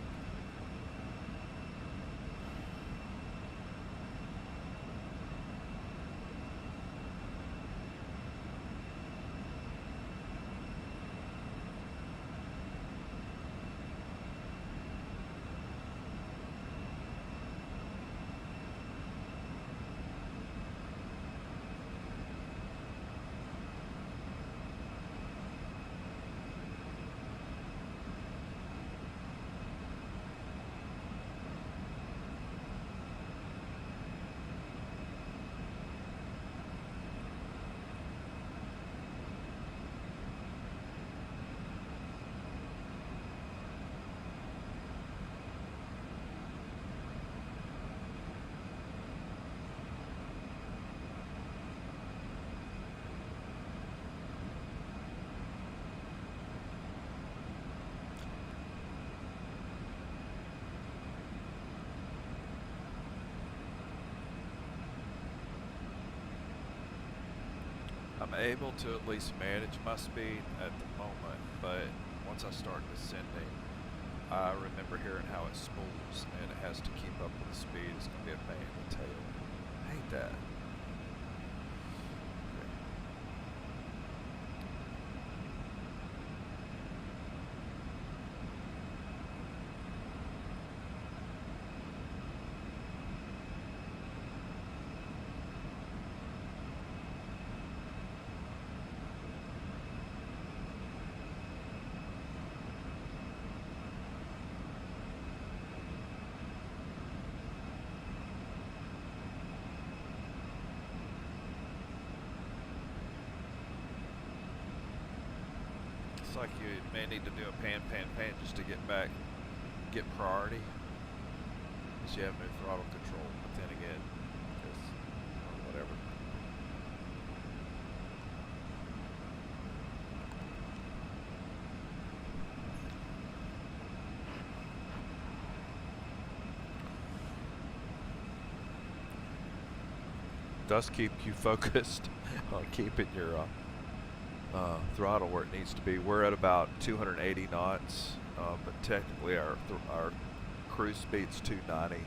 I'm able to at least manage my speed at the moment, but once I start descending, I remember hearing how it spools and it has to keep up with the speed. It's going to be a pain in the tail. I hate that. Like you may need to do a pan just to get priority, because you have no throttle control. But then again, just whatever. Does keep you focused on keeping your throttle where it needs to be. We're at about 280 knots, but technically our cruise speed's 290.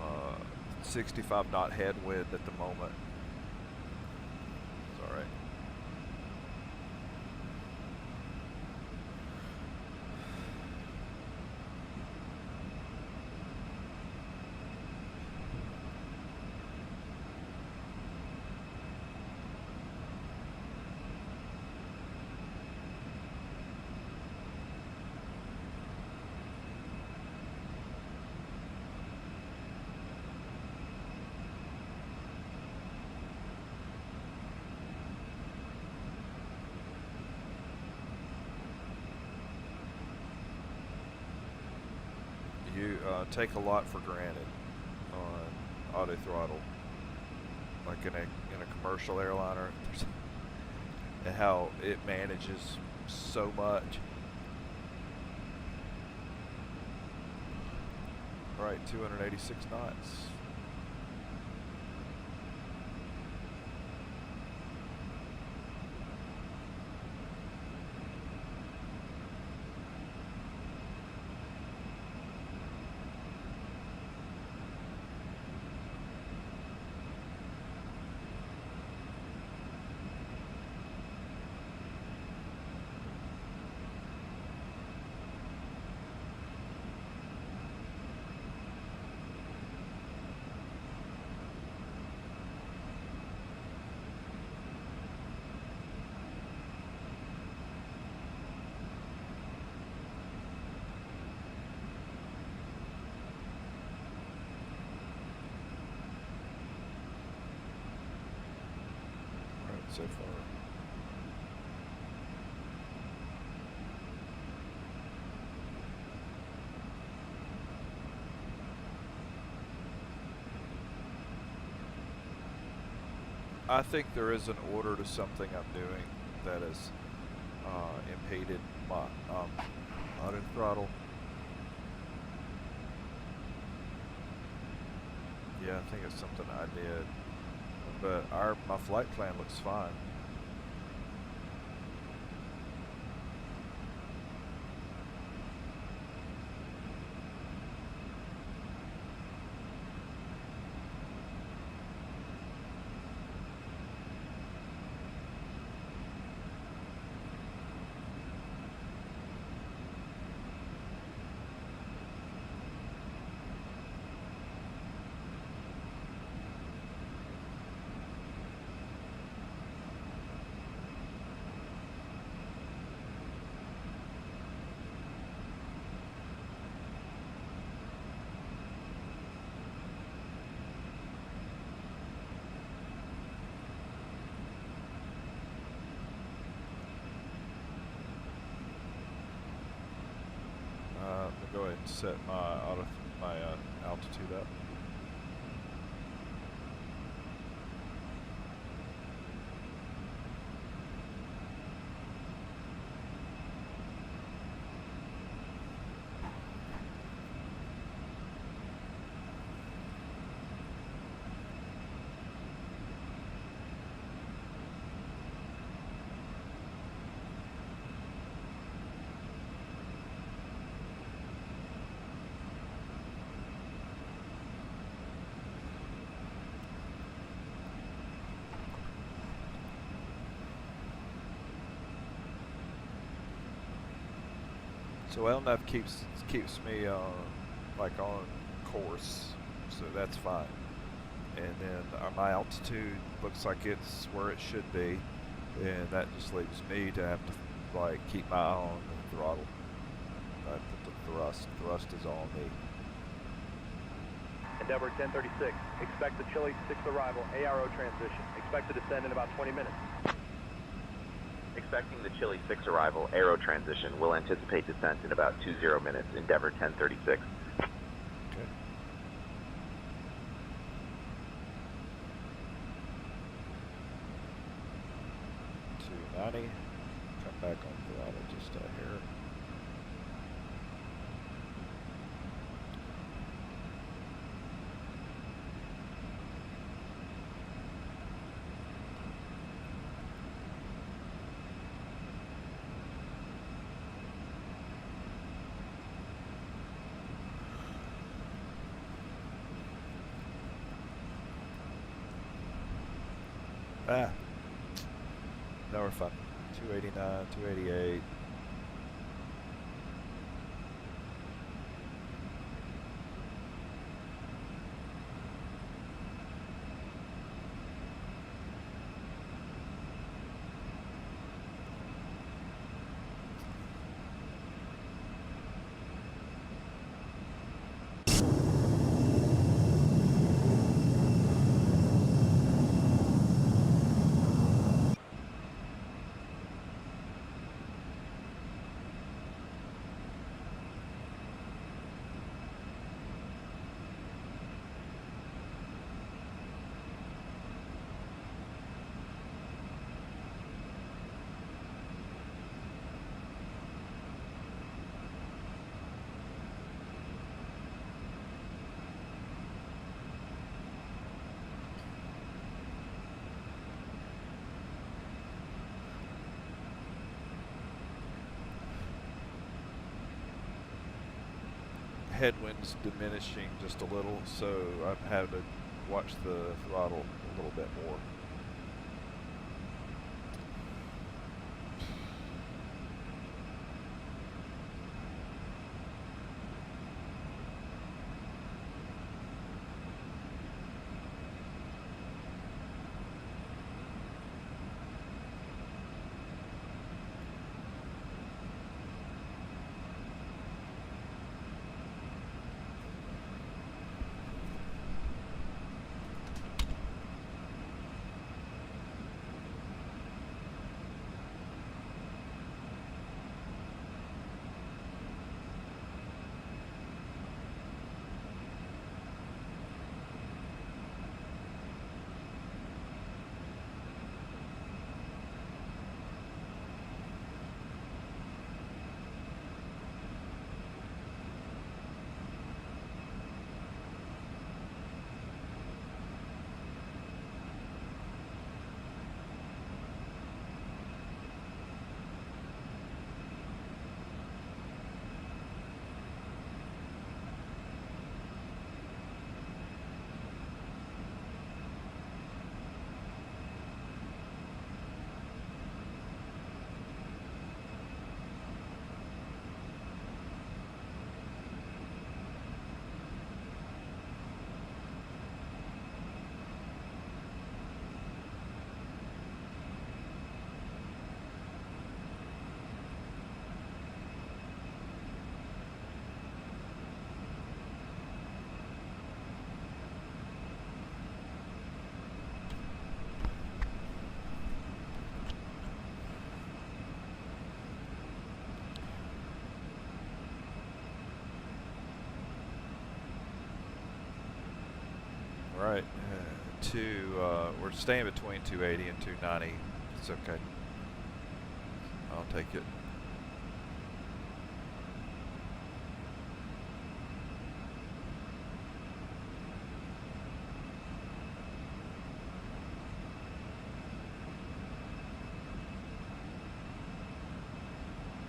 Uh, 65 knot headwind at the moment. Alright. You take a lot for granted on auto throttle, like in a commercial airliner, and how it manages so much. Right, 286 knots. so far. I think there is an order to something I'm doing that has impeded my auto throttle. Yeah, I think it's something I did, but my flight plan looks fine. Go ahead and set my altitude up. So LNAV keeps me like on course, so that's fine. And then my altitude looks like it's where it should be, and that just leaves me to have to like keep my eye on the throttle. The thrust is all me. Endeavor 1036, expect the Chile 6 arrival, ARO transition. Expect to descend in about 20 minutes. Expecting the Chile 6 arrival, aero transition. Will anticipate descent in about 20 minutes. Endeavor 1036. Okay. 290. Come back on throttle just a hair. Ah, now we're fine. 289, 288. Headwind's diminishing just a little, so I've had to watch the throttle a little bit more. Right. We're staying between 280 and 290. It's okay. I'll take it.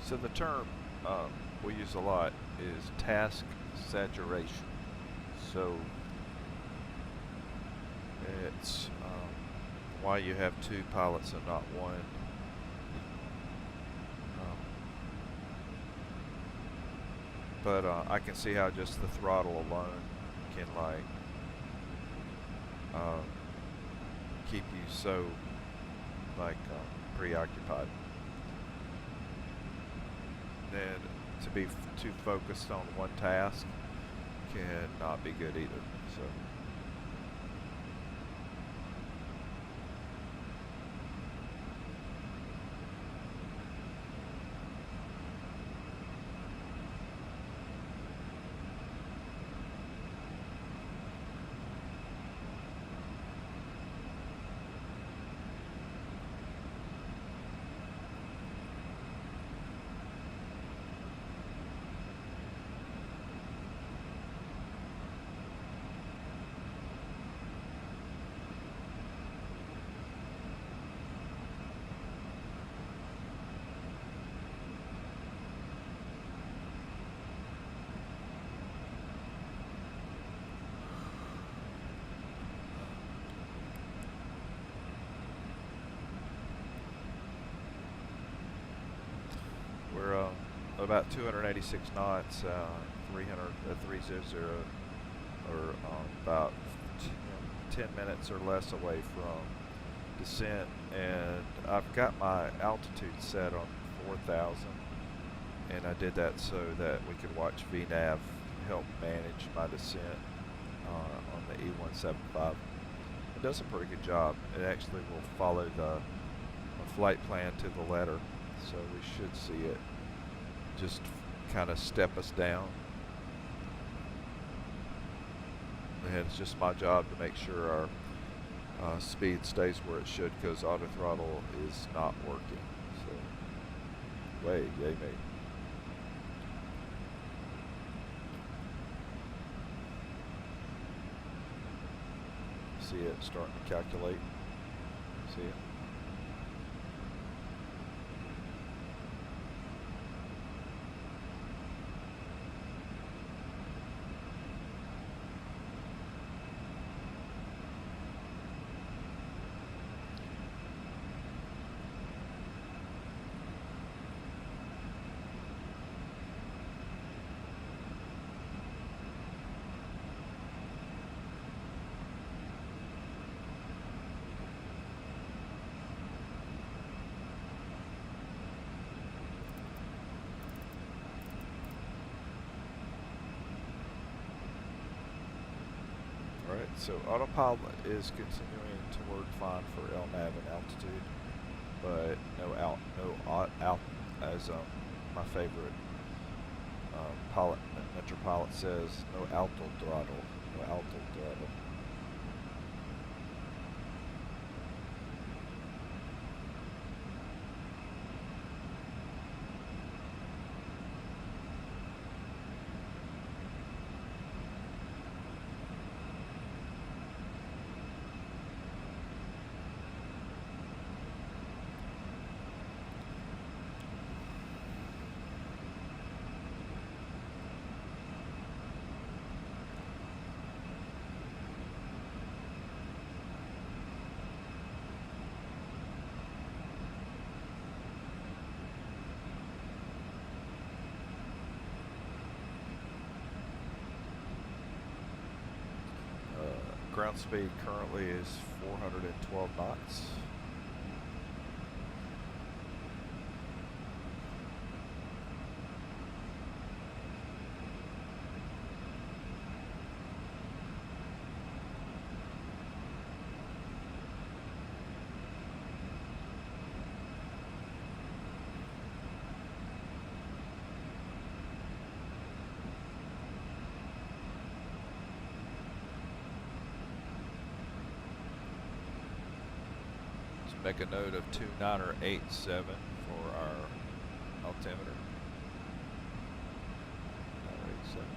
So the term we use a lot is task saturation. So it's why you have two pilots and not one. But I can see how just the throttle alone can like keep you so like preoccupied. Then to be too focused on one task can not be good either. So. We're about 286 knots, 300, or about 10 minutes or less away from descent, and I've got my altitude set on 4,000, and I did that so that we could watch VNAV help manage my descent on the E175. It does a pretty good job. It actually will follow the flight plan to the letter, so we should see it just kind of step us down. And it's just my job to make sure our speed stays where it should, because auto throttle is not working. So, way, yay me. See it starting to calculate. See it. Alright, so autopilot is continuing to work fine for LNAV and altitude, but no out as my favorite pilot, Metro Pilot says, no alto throttle, no alto throttle. Ground speed currently is 412 knots. make a note of 2987 for our altimeter. 2987.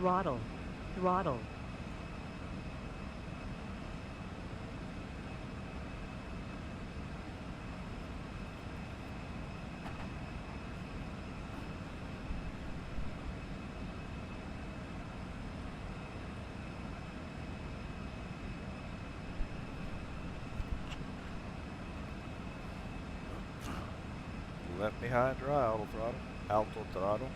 Throttle. Throttle. Left behind dry, auto throttle. Auto throttle.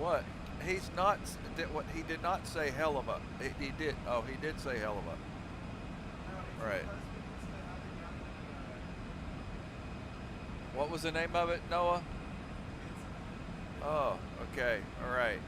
What? He's not. What he did not say hell of a. He did. Oh, he did say hell of a. Right. What was the name of it, Noah? Oh, okay. All right.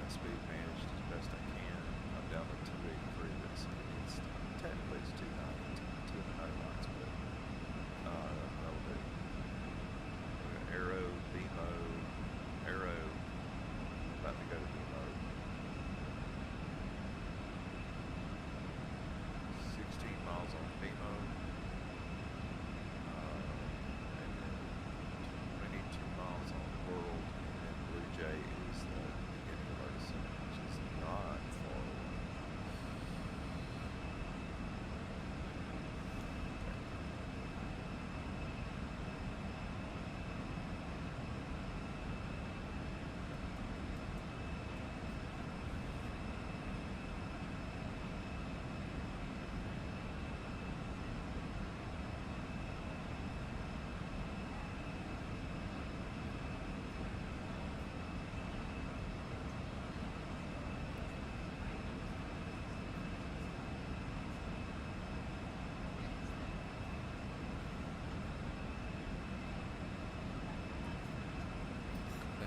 Speed managed as best I can. I'm down to 283. It's technically it's 290 lines, but that'll do. We got arrow, B mode, arrow. About to go to B mode. 16 miles on B mode. And then 22 miles on world. And then Blue Jay is the which is not far away.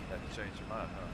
Had to change your mind, huh?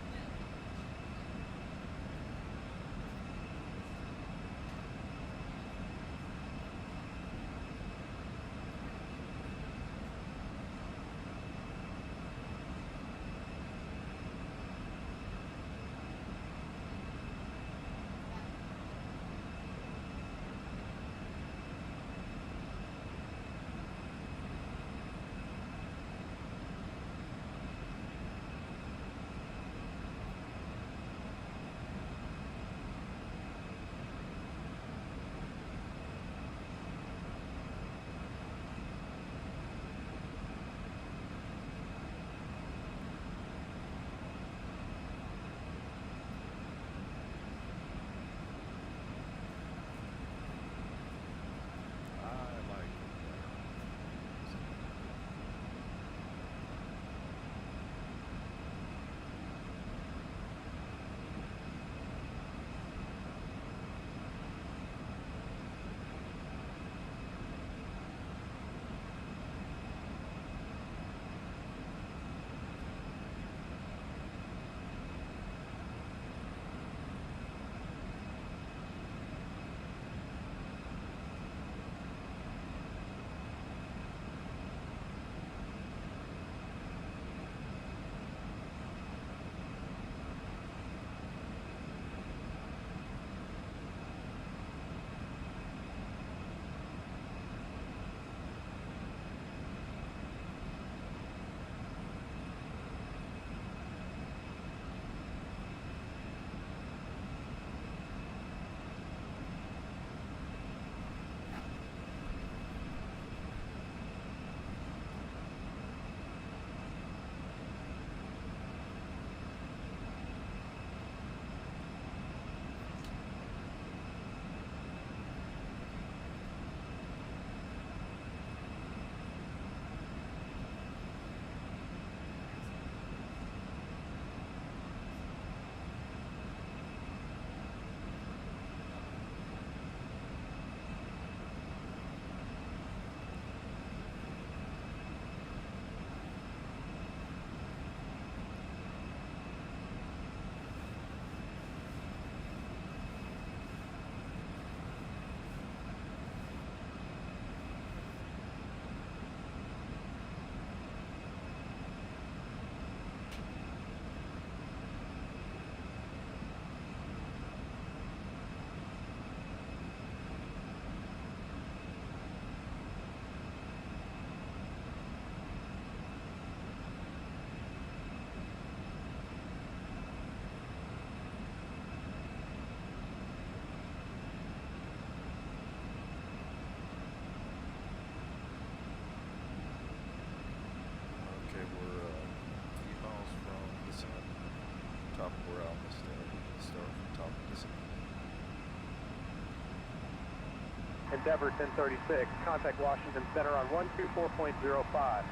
Endeavor 1036, contact Washington Center on 124.05.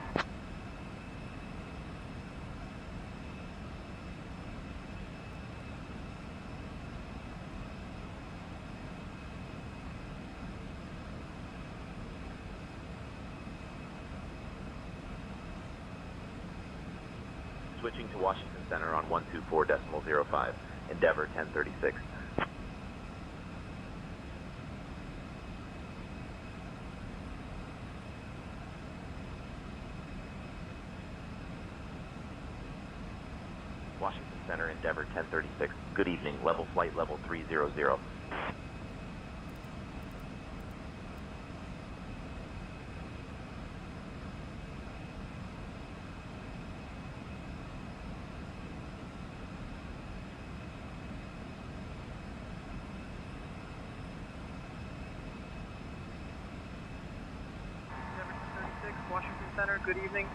Switching to Washington Center on 124.05. Endeavor 1036. Washington Center, Endeavor 1036. Good evening. Level flight level 300. Washington Center, good evening.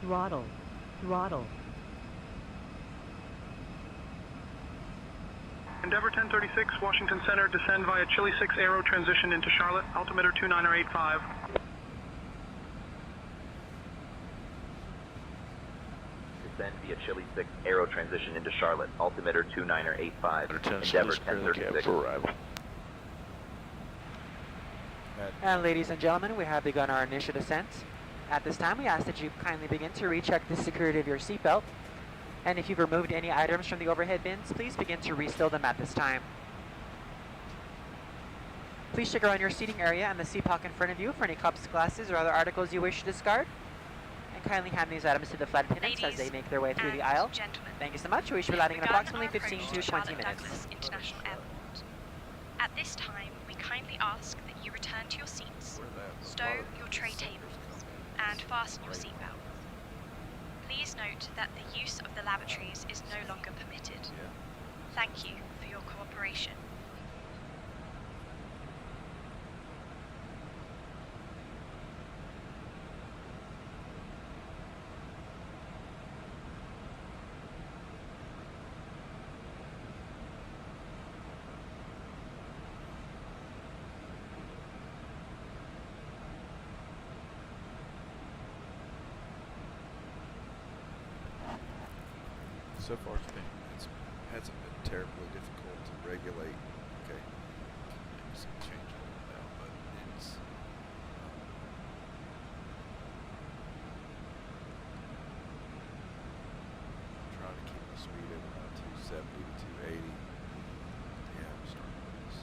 Throttle. Throttle. Endeavor 1036, Washington Center, descend via Chili 6 Aero, transition into Charlotte, altimeter 2985. Descend via Chili 6 Aero, transition into Charlotte, altimeter 2985. Endeavor 1036. And ladies and gentlemen, we have begun our initial descent. At this time, we ask that you kindly begin to recheck the security of your seatbelt. And if you've removed any items from the overhead bins, please begin to restow them at this time. Please check around your seating area and the seat pocket in front of you for any cups, glasses, or other articles you wish to discard. And kindly hand these items to the flight attendants as they make their way through the aisle. Thank you so much. We should be landing in approximately 15 to 20 minutes. International Airport. At this time, we kindly ask that you return to your seats, stow your tray tables, and fasten your seatbelt. Please note that the use of the lavatories is no longer permitted. Thank you for your cooperation. So far, it hasn't been terribly difficult to regulate. Okay, maybe some change on it now, but it's speed at around 270 to 280. Yeah, I'm starting to lose.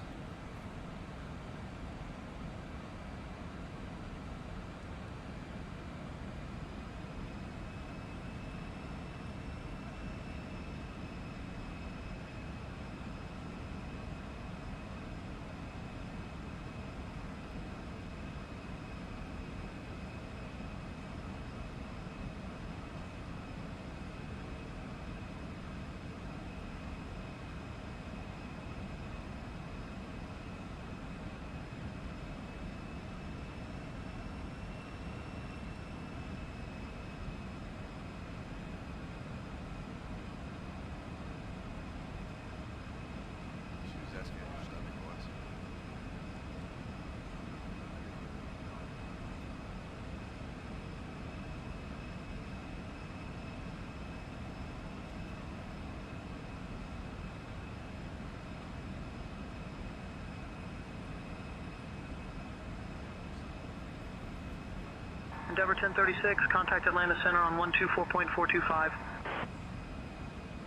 Endeavor 1036, contact Atlanta Center on 124.425.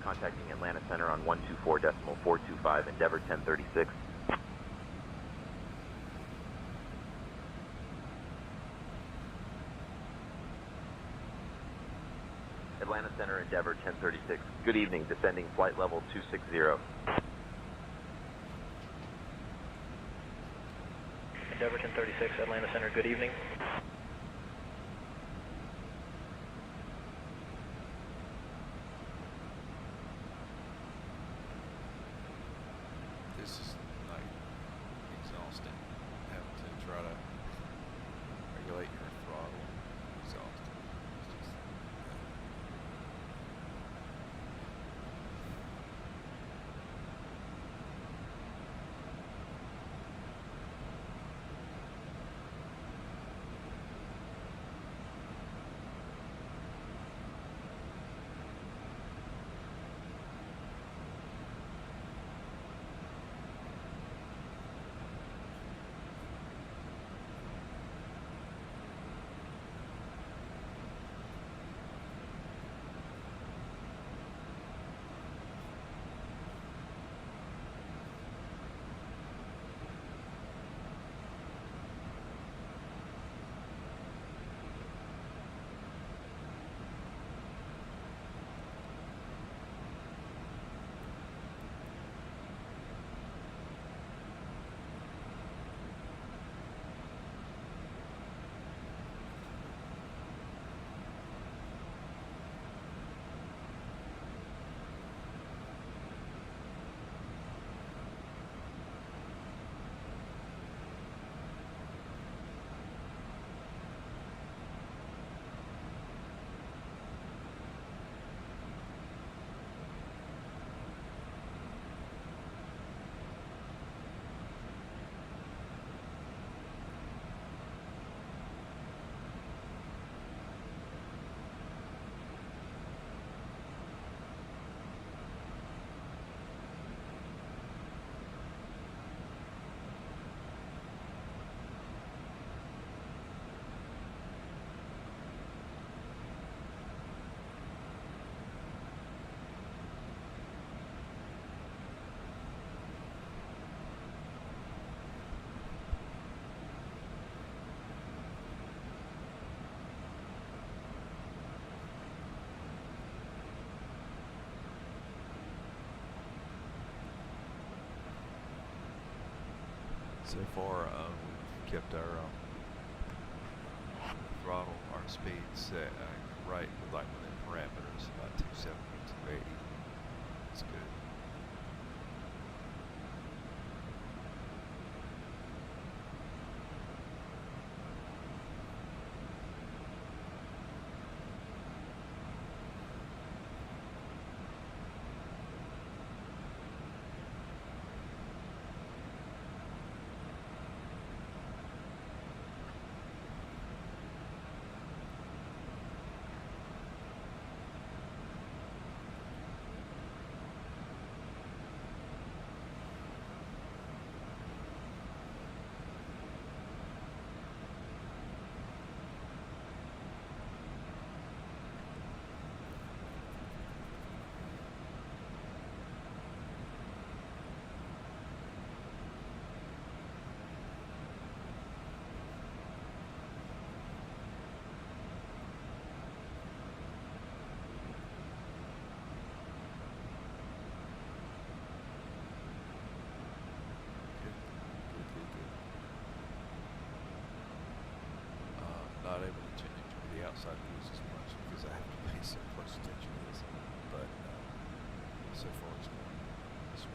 Contacting Atlanta Center on 124.425, Endeavor 1036. Atlanta Center, Endeavor 1036. Good evening, descending flight level 260. Endeavor 1036, Atlanta Center, good evening. This is like exhausting. Having to try to regulate your throttle. Exhausting. It's just, so far, we've kept our throttle, our speeds right, like within parameters, about 270 to 280. That's good. close attention is, but so far it's going sweet.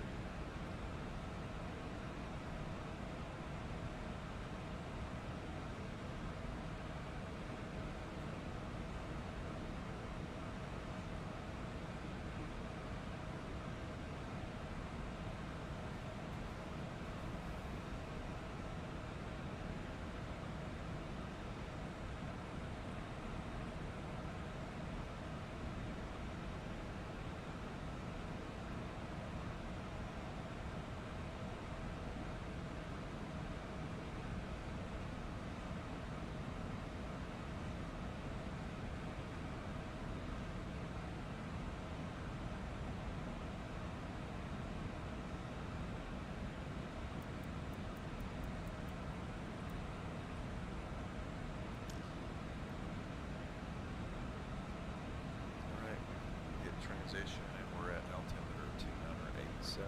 Transition, and we're at altimeter 2987.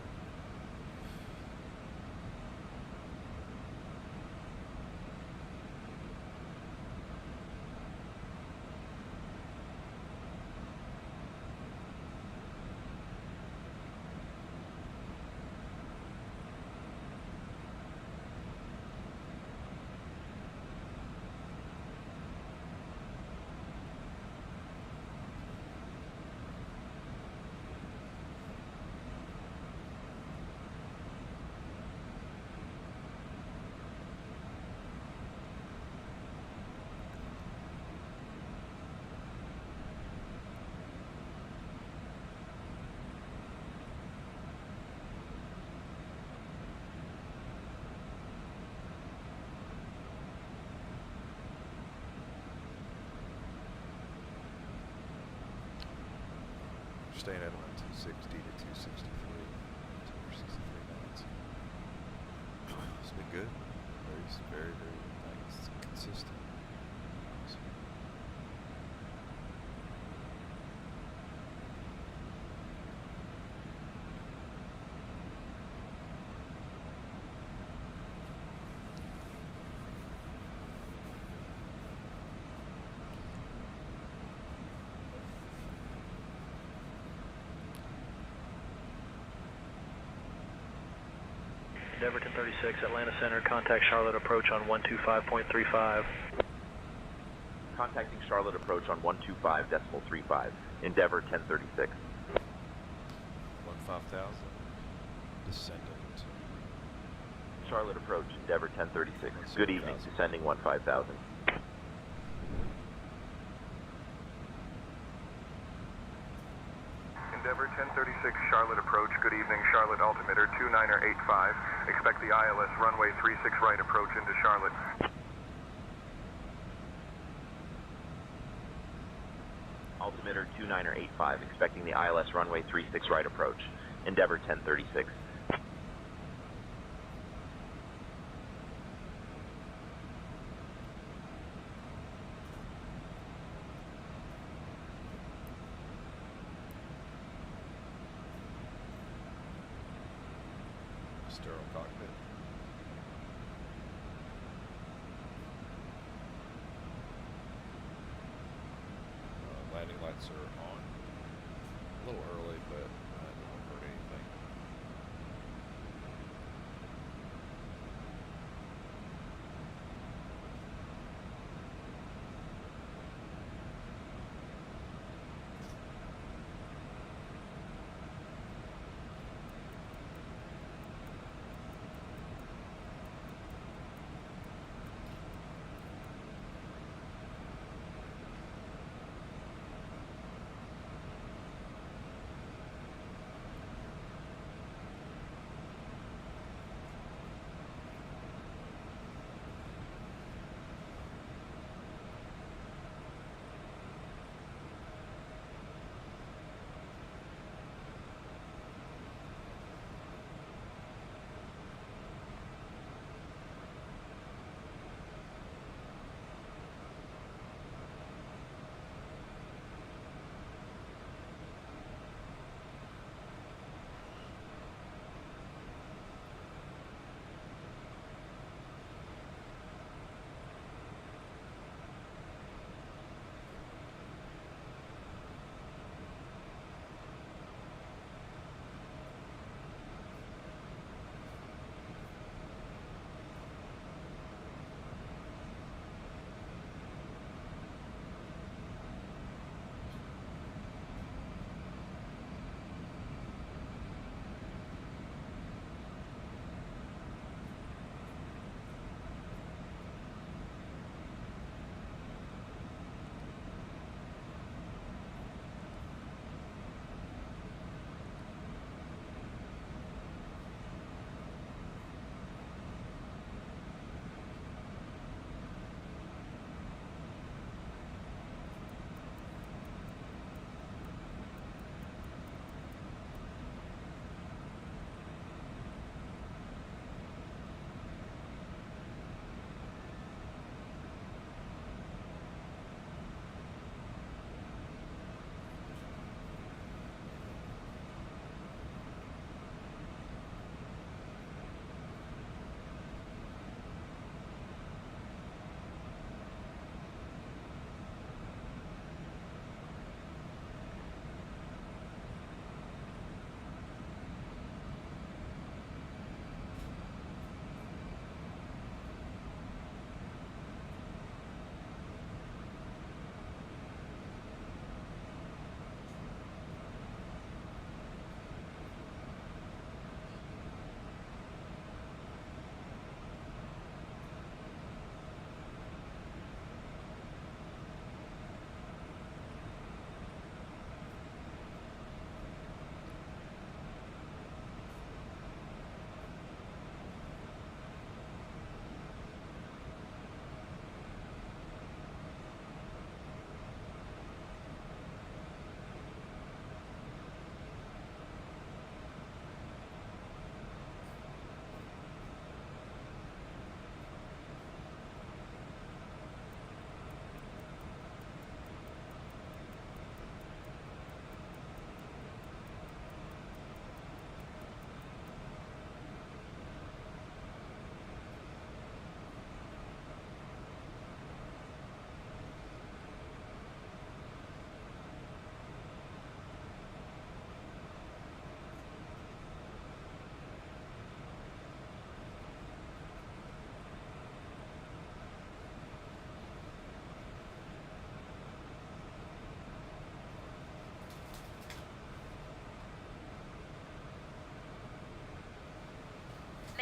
Staying at around 260 to 263, 263 knots. It's been good. Very nice, consistent. Endeavor 1036, Atlanta Center, contact Charlotte approach on 125.35. Contacting Charlotte approach on 125.35. Endeavor 1036. 15,000. Descendant. Charlotte approach, Endeavor 1036. Good evening, descending 15,000. Endeavor 1036, Charlotte approach. Good evening, Charlotte altimeter 2985. Expect the ILS runway 36 right approach into Charlotte. Altimeter 2985, expecting the ILS runway 36 right approach. Endeavor 1036. Sterile cockpit. Landing lights are on. A little early, but I don't hurt anything.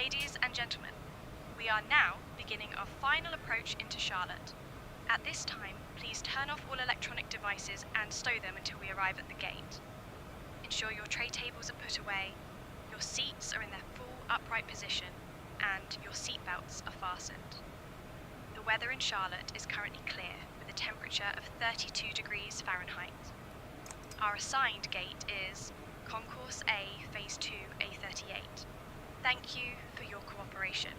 Ladies and gentlemen, we are now beginning our final approach into Charlotte. At this time, please turn off all electronic devices and stow them until we arrive at the gate. Ensure your tray tables are put away, your seats are in their full upright position, and your seat belts are fastened. The weather in Charlotte is currently clear, with a temperature of 32 degrees Fahrenheit. Our assigned gate is Concourse A, Phase 2, A38. Thank you for your cooperation.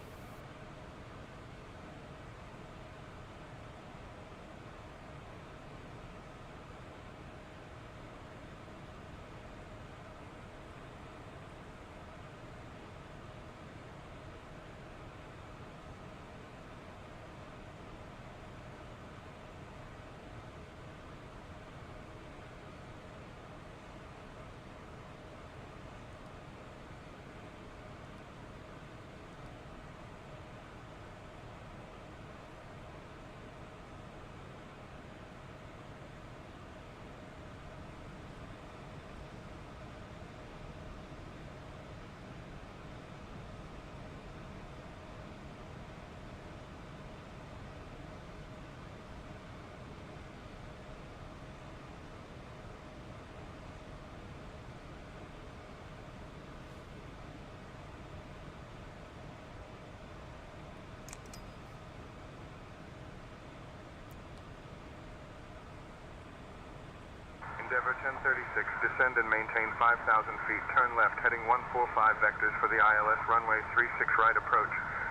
Endeavor 1036, descend and maintain 5,000 feet. Turn left, heading 145 vectors for the ILS runway 36 right approach.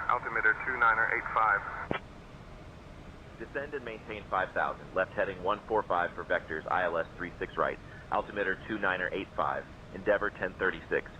Altimeter 2985. Descend and maintain 5,000. Left heading 145 for vectors ILS 36 right. Altimeter 2985. Endeavor 1036.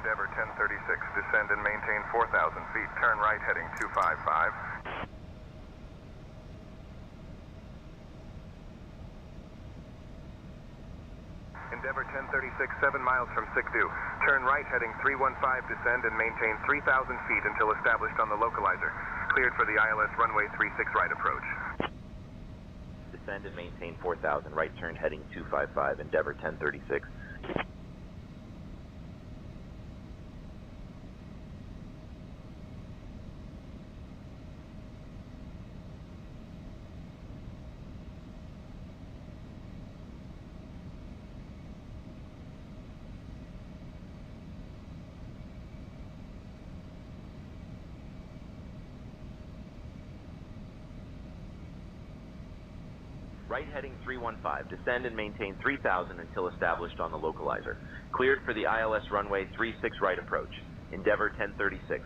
Endeavor 1036, descend and maintain 4,000 feet. Turn right, heading 255. Endeavor 1036, 7 miles from Sikdu. Turn right, heading 315, descend and maintain 3,000 feet until established on the localizer. Cleared for the ILS runway 36 right approach. Descend and maintain 4,000. Right turn heading 255. Endeavor 1036. Right heading 315. Descend and maintain 3,000 until established on the localizer. Cleared for the ILS runway 36 right approach. Endeavor 1036.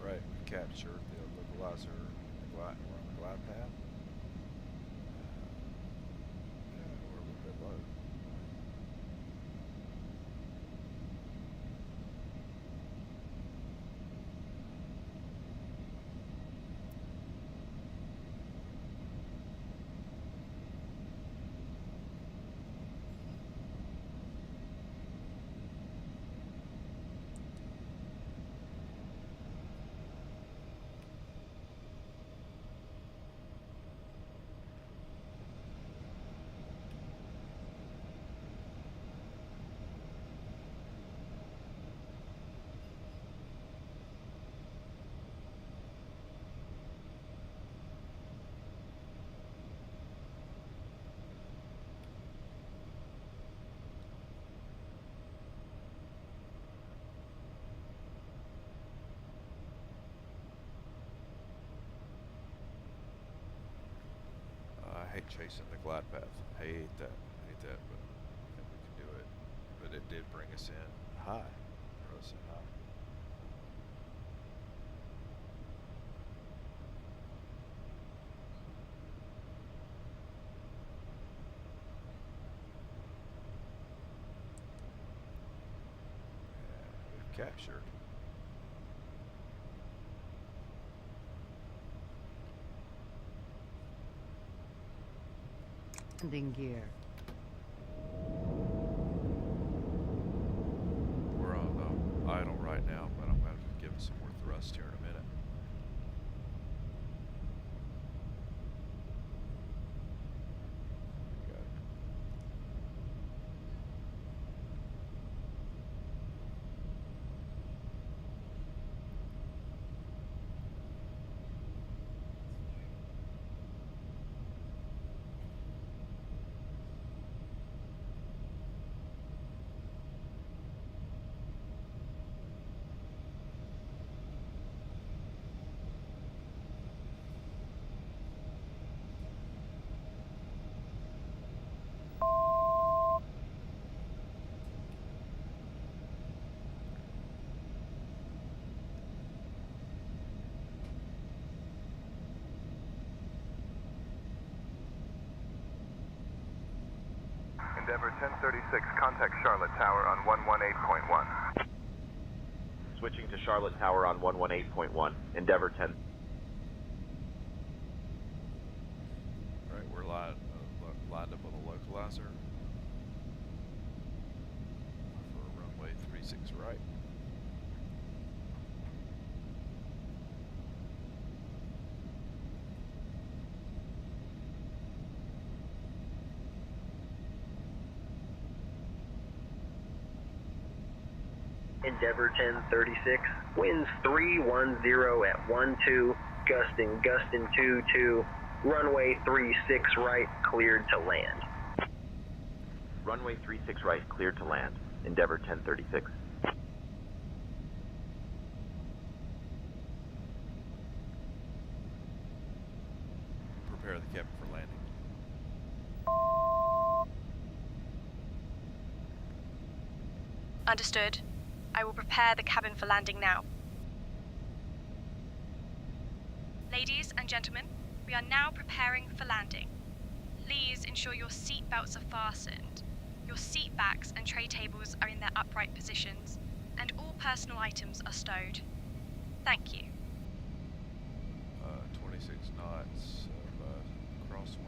Right, we captured the localizer we're on the glide path. Yeah, we're a little bit low. I hate chasing the glide path. I hate that. But I think we can do it. But it did bring us in high. Brought us in high. And we've captured. Landing gear. We're on idle right now, but I'm going to give it some more thrust here in a minute. Got it. Endeavor 1036, contact Charlotte Tower on 118.1. Switching to Charlotte Tower on 118.1. Endeavor 10. Right, we're lined up on the localizer for runway 36 right. Endeavor 1036, winds 310 at 12, gusting 22, runway 36 right, cleared to land. Runway 36 right, cleared to land. Endeavor 1036. Prepare the cabin for landing. Understood. I will prepare the cabin for landing now. Ladies and gentlemen, we are now preparing for landing. Please ensure your seat belts are fastened, your seat backs and tray tables are in their upright positions, and all personal items are stowed. Thank you. 26 knots of crosswind.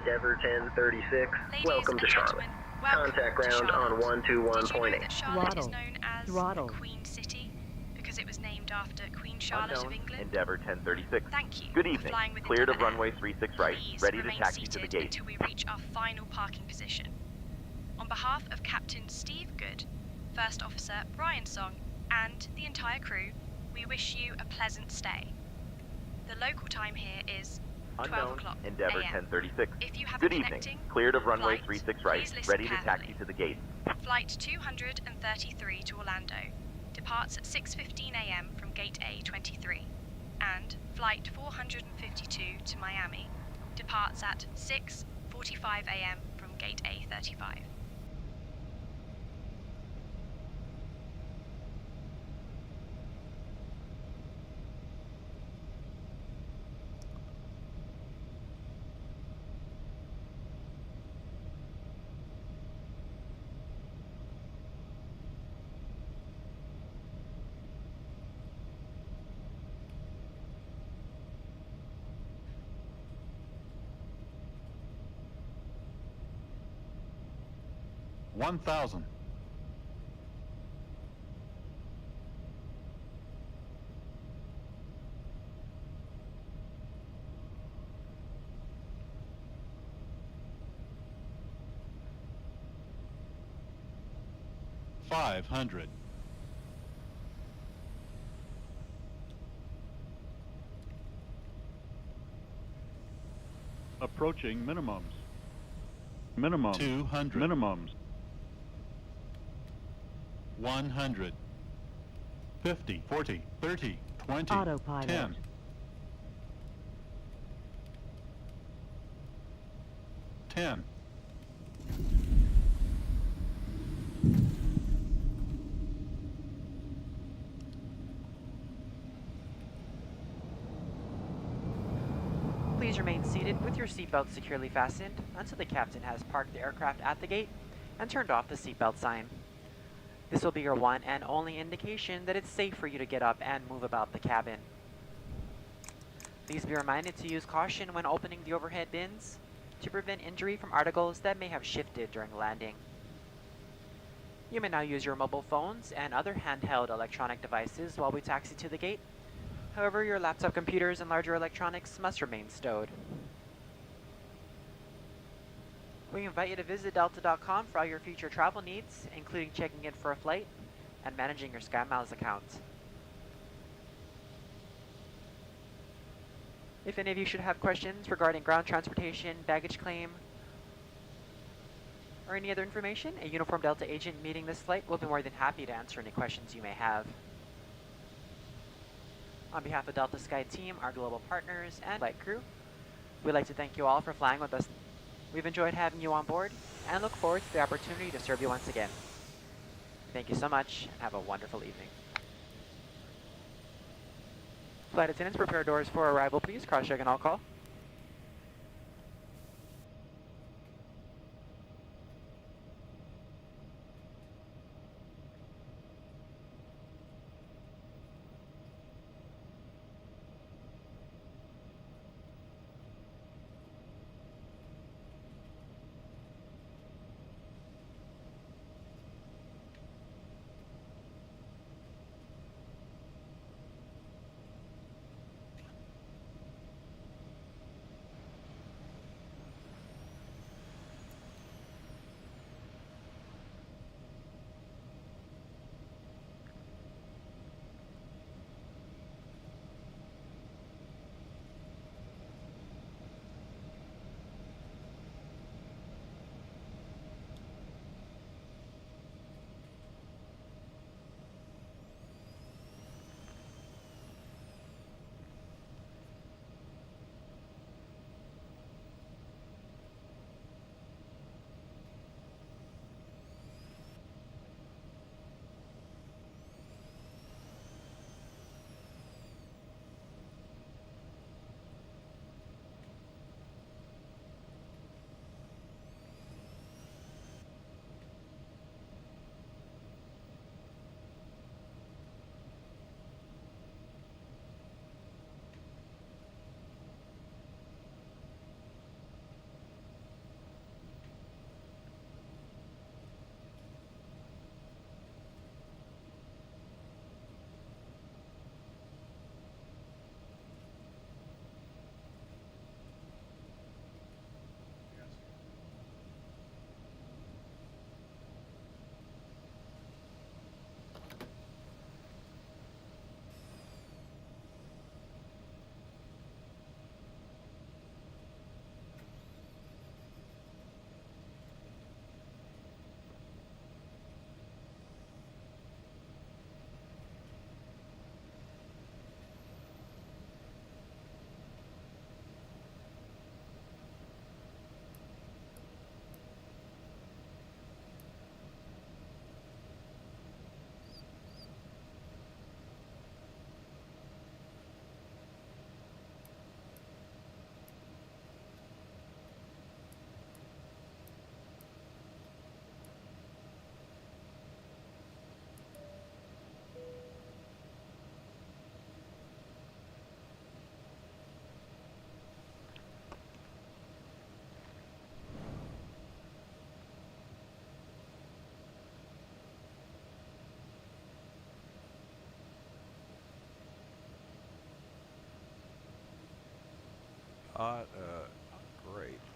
Endeavor 1036, welcome to Charlotte. Contact ground on 121.8. Charlotte is known as Throttle. the Queen City because it was named after Queen Charlotte Unknown, of England? Endeavor 1036. Thank you. Good for evening. flying with Cleared of Endeavour runway 36 right. Please Ready to remain taxi to the seated gate. until we reach our final parking position. On behalf of Captain Steve Good, First Officer Brian Song, and the entire crew, we wish you a pleasant stay. The local time here is 12 Unknown, o'clock Endeavor a.m. 1036. If you have Good a evening. connecting Cleared of runway flight, 36 right. please listen Ready to carefully. taxi to the gate. Flight 233 to Orlando departs at 6:15 a.m. from Gate A23, and Flight 452 to Miami departs at 6:45 a.m. from Gate A35. $1,000. $500. Approaching minimums. Minimum. 200. Minimums. 100. 50, 40, 30, 20, Autopilot. 10. 10. Please remain seated with your seatbelt securely fastened until the captain has parked the aircraft at the gate and turned off the seatbelt sign. This will be your one and only indication that it's safe for you to get up and move about the cabin. Please be reminded to use caution when opening the overhead bins to prevent injury from articles that may have shifted during landing. You may now use your mobile phones and other handheld electronic devices while we taxi to the gate. However, your laptop computers and larger electronics must remain stowed. We invite you to visit delta.com for all your future travel needs, including checking in for a flight and managing your SkyMiles account. If any of you should have questions regarding ground transportation, baggage claim, or any other information, a uniformed Delta agent meeting this flight will be more than happy to answer any questions you may have. On behalf of Delta Sky Team, our global partners, and flight crew, we'd like to thank you all for flying with us. We've enjoyed having you on board and look forward to the opportunity to serve you once again. Thank you so much and have a wonderful evening. Flight attendants, prepare doors for arrival, please. Cross-check and all call. hot. Great.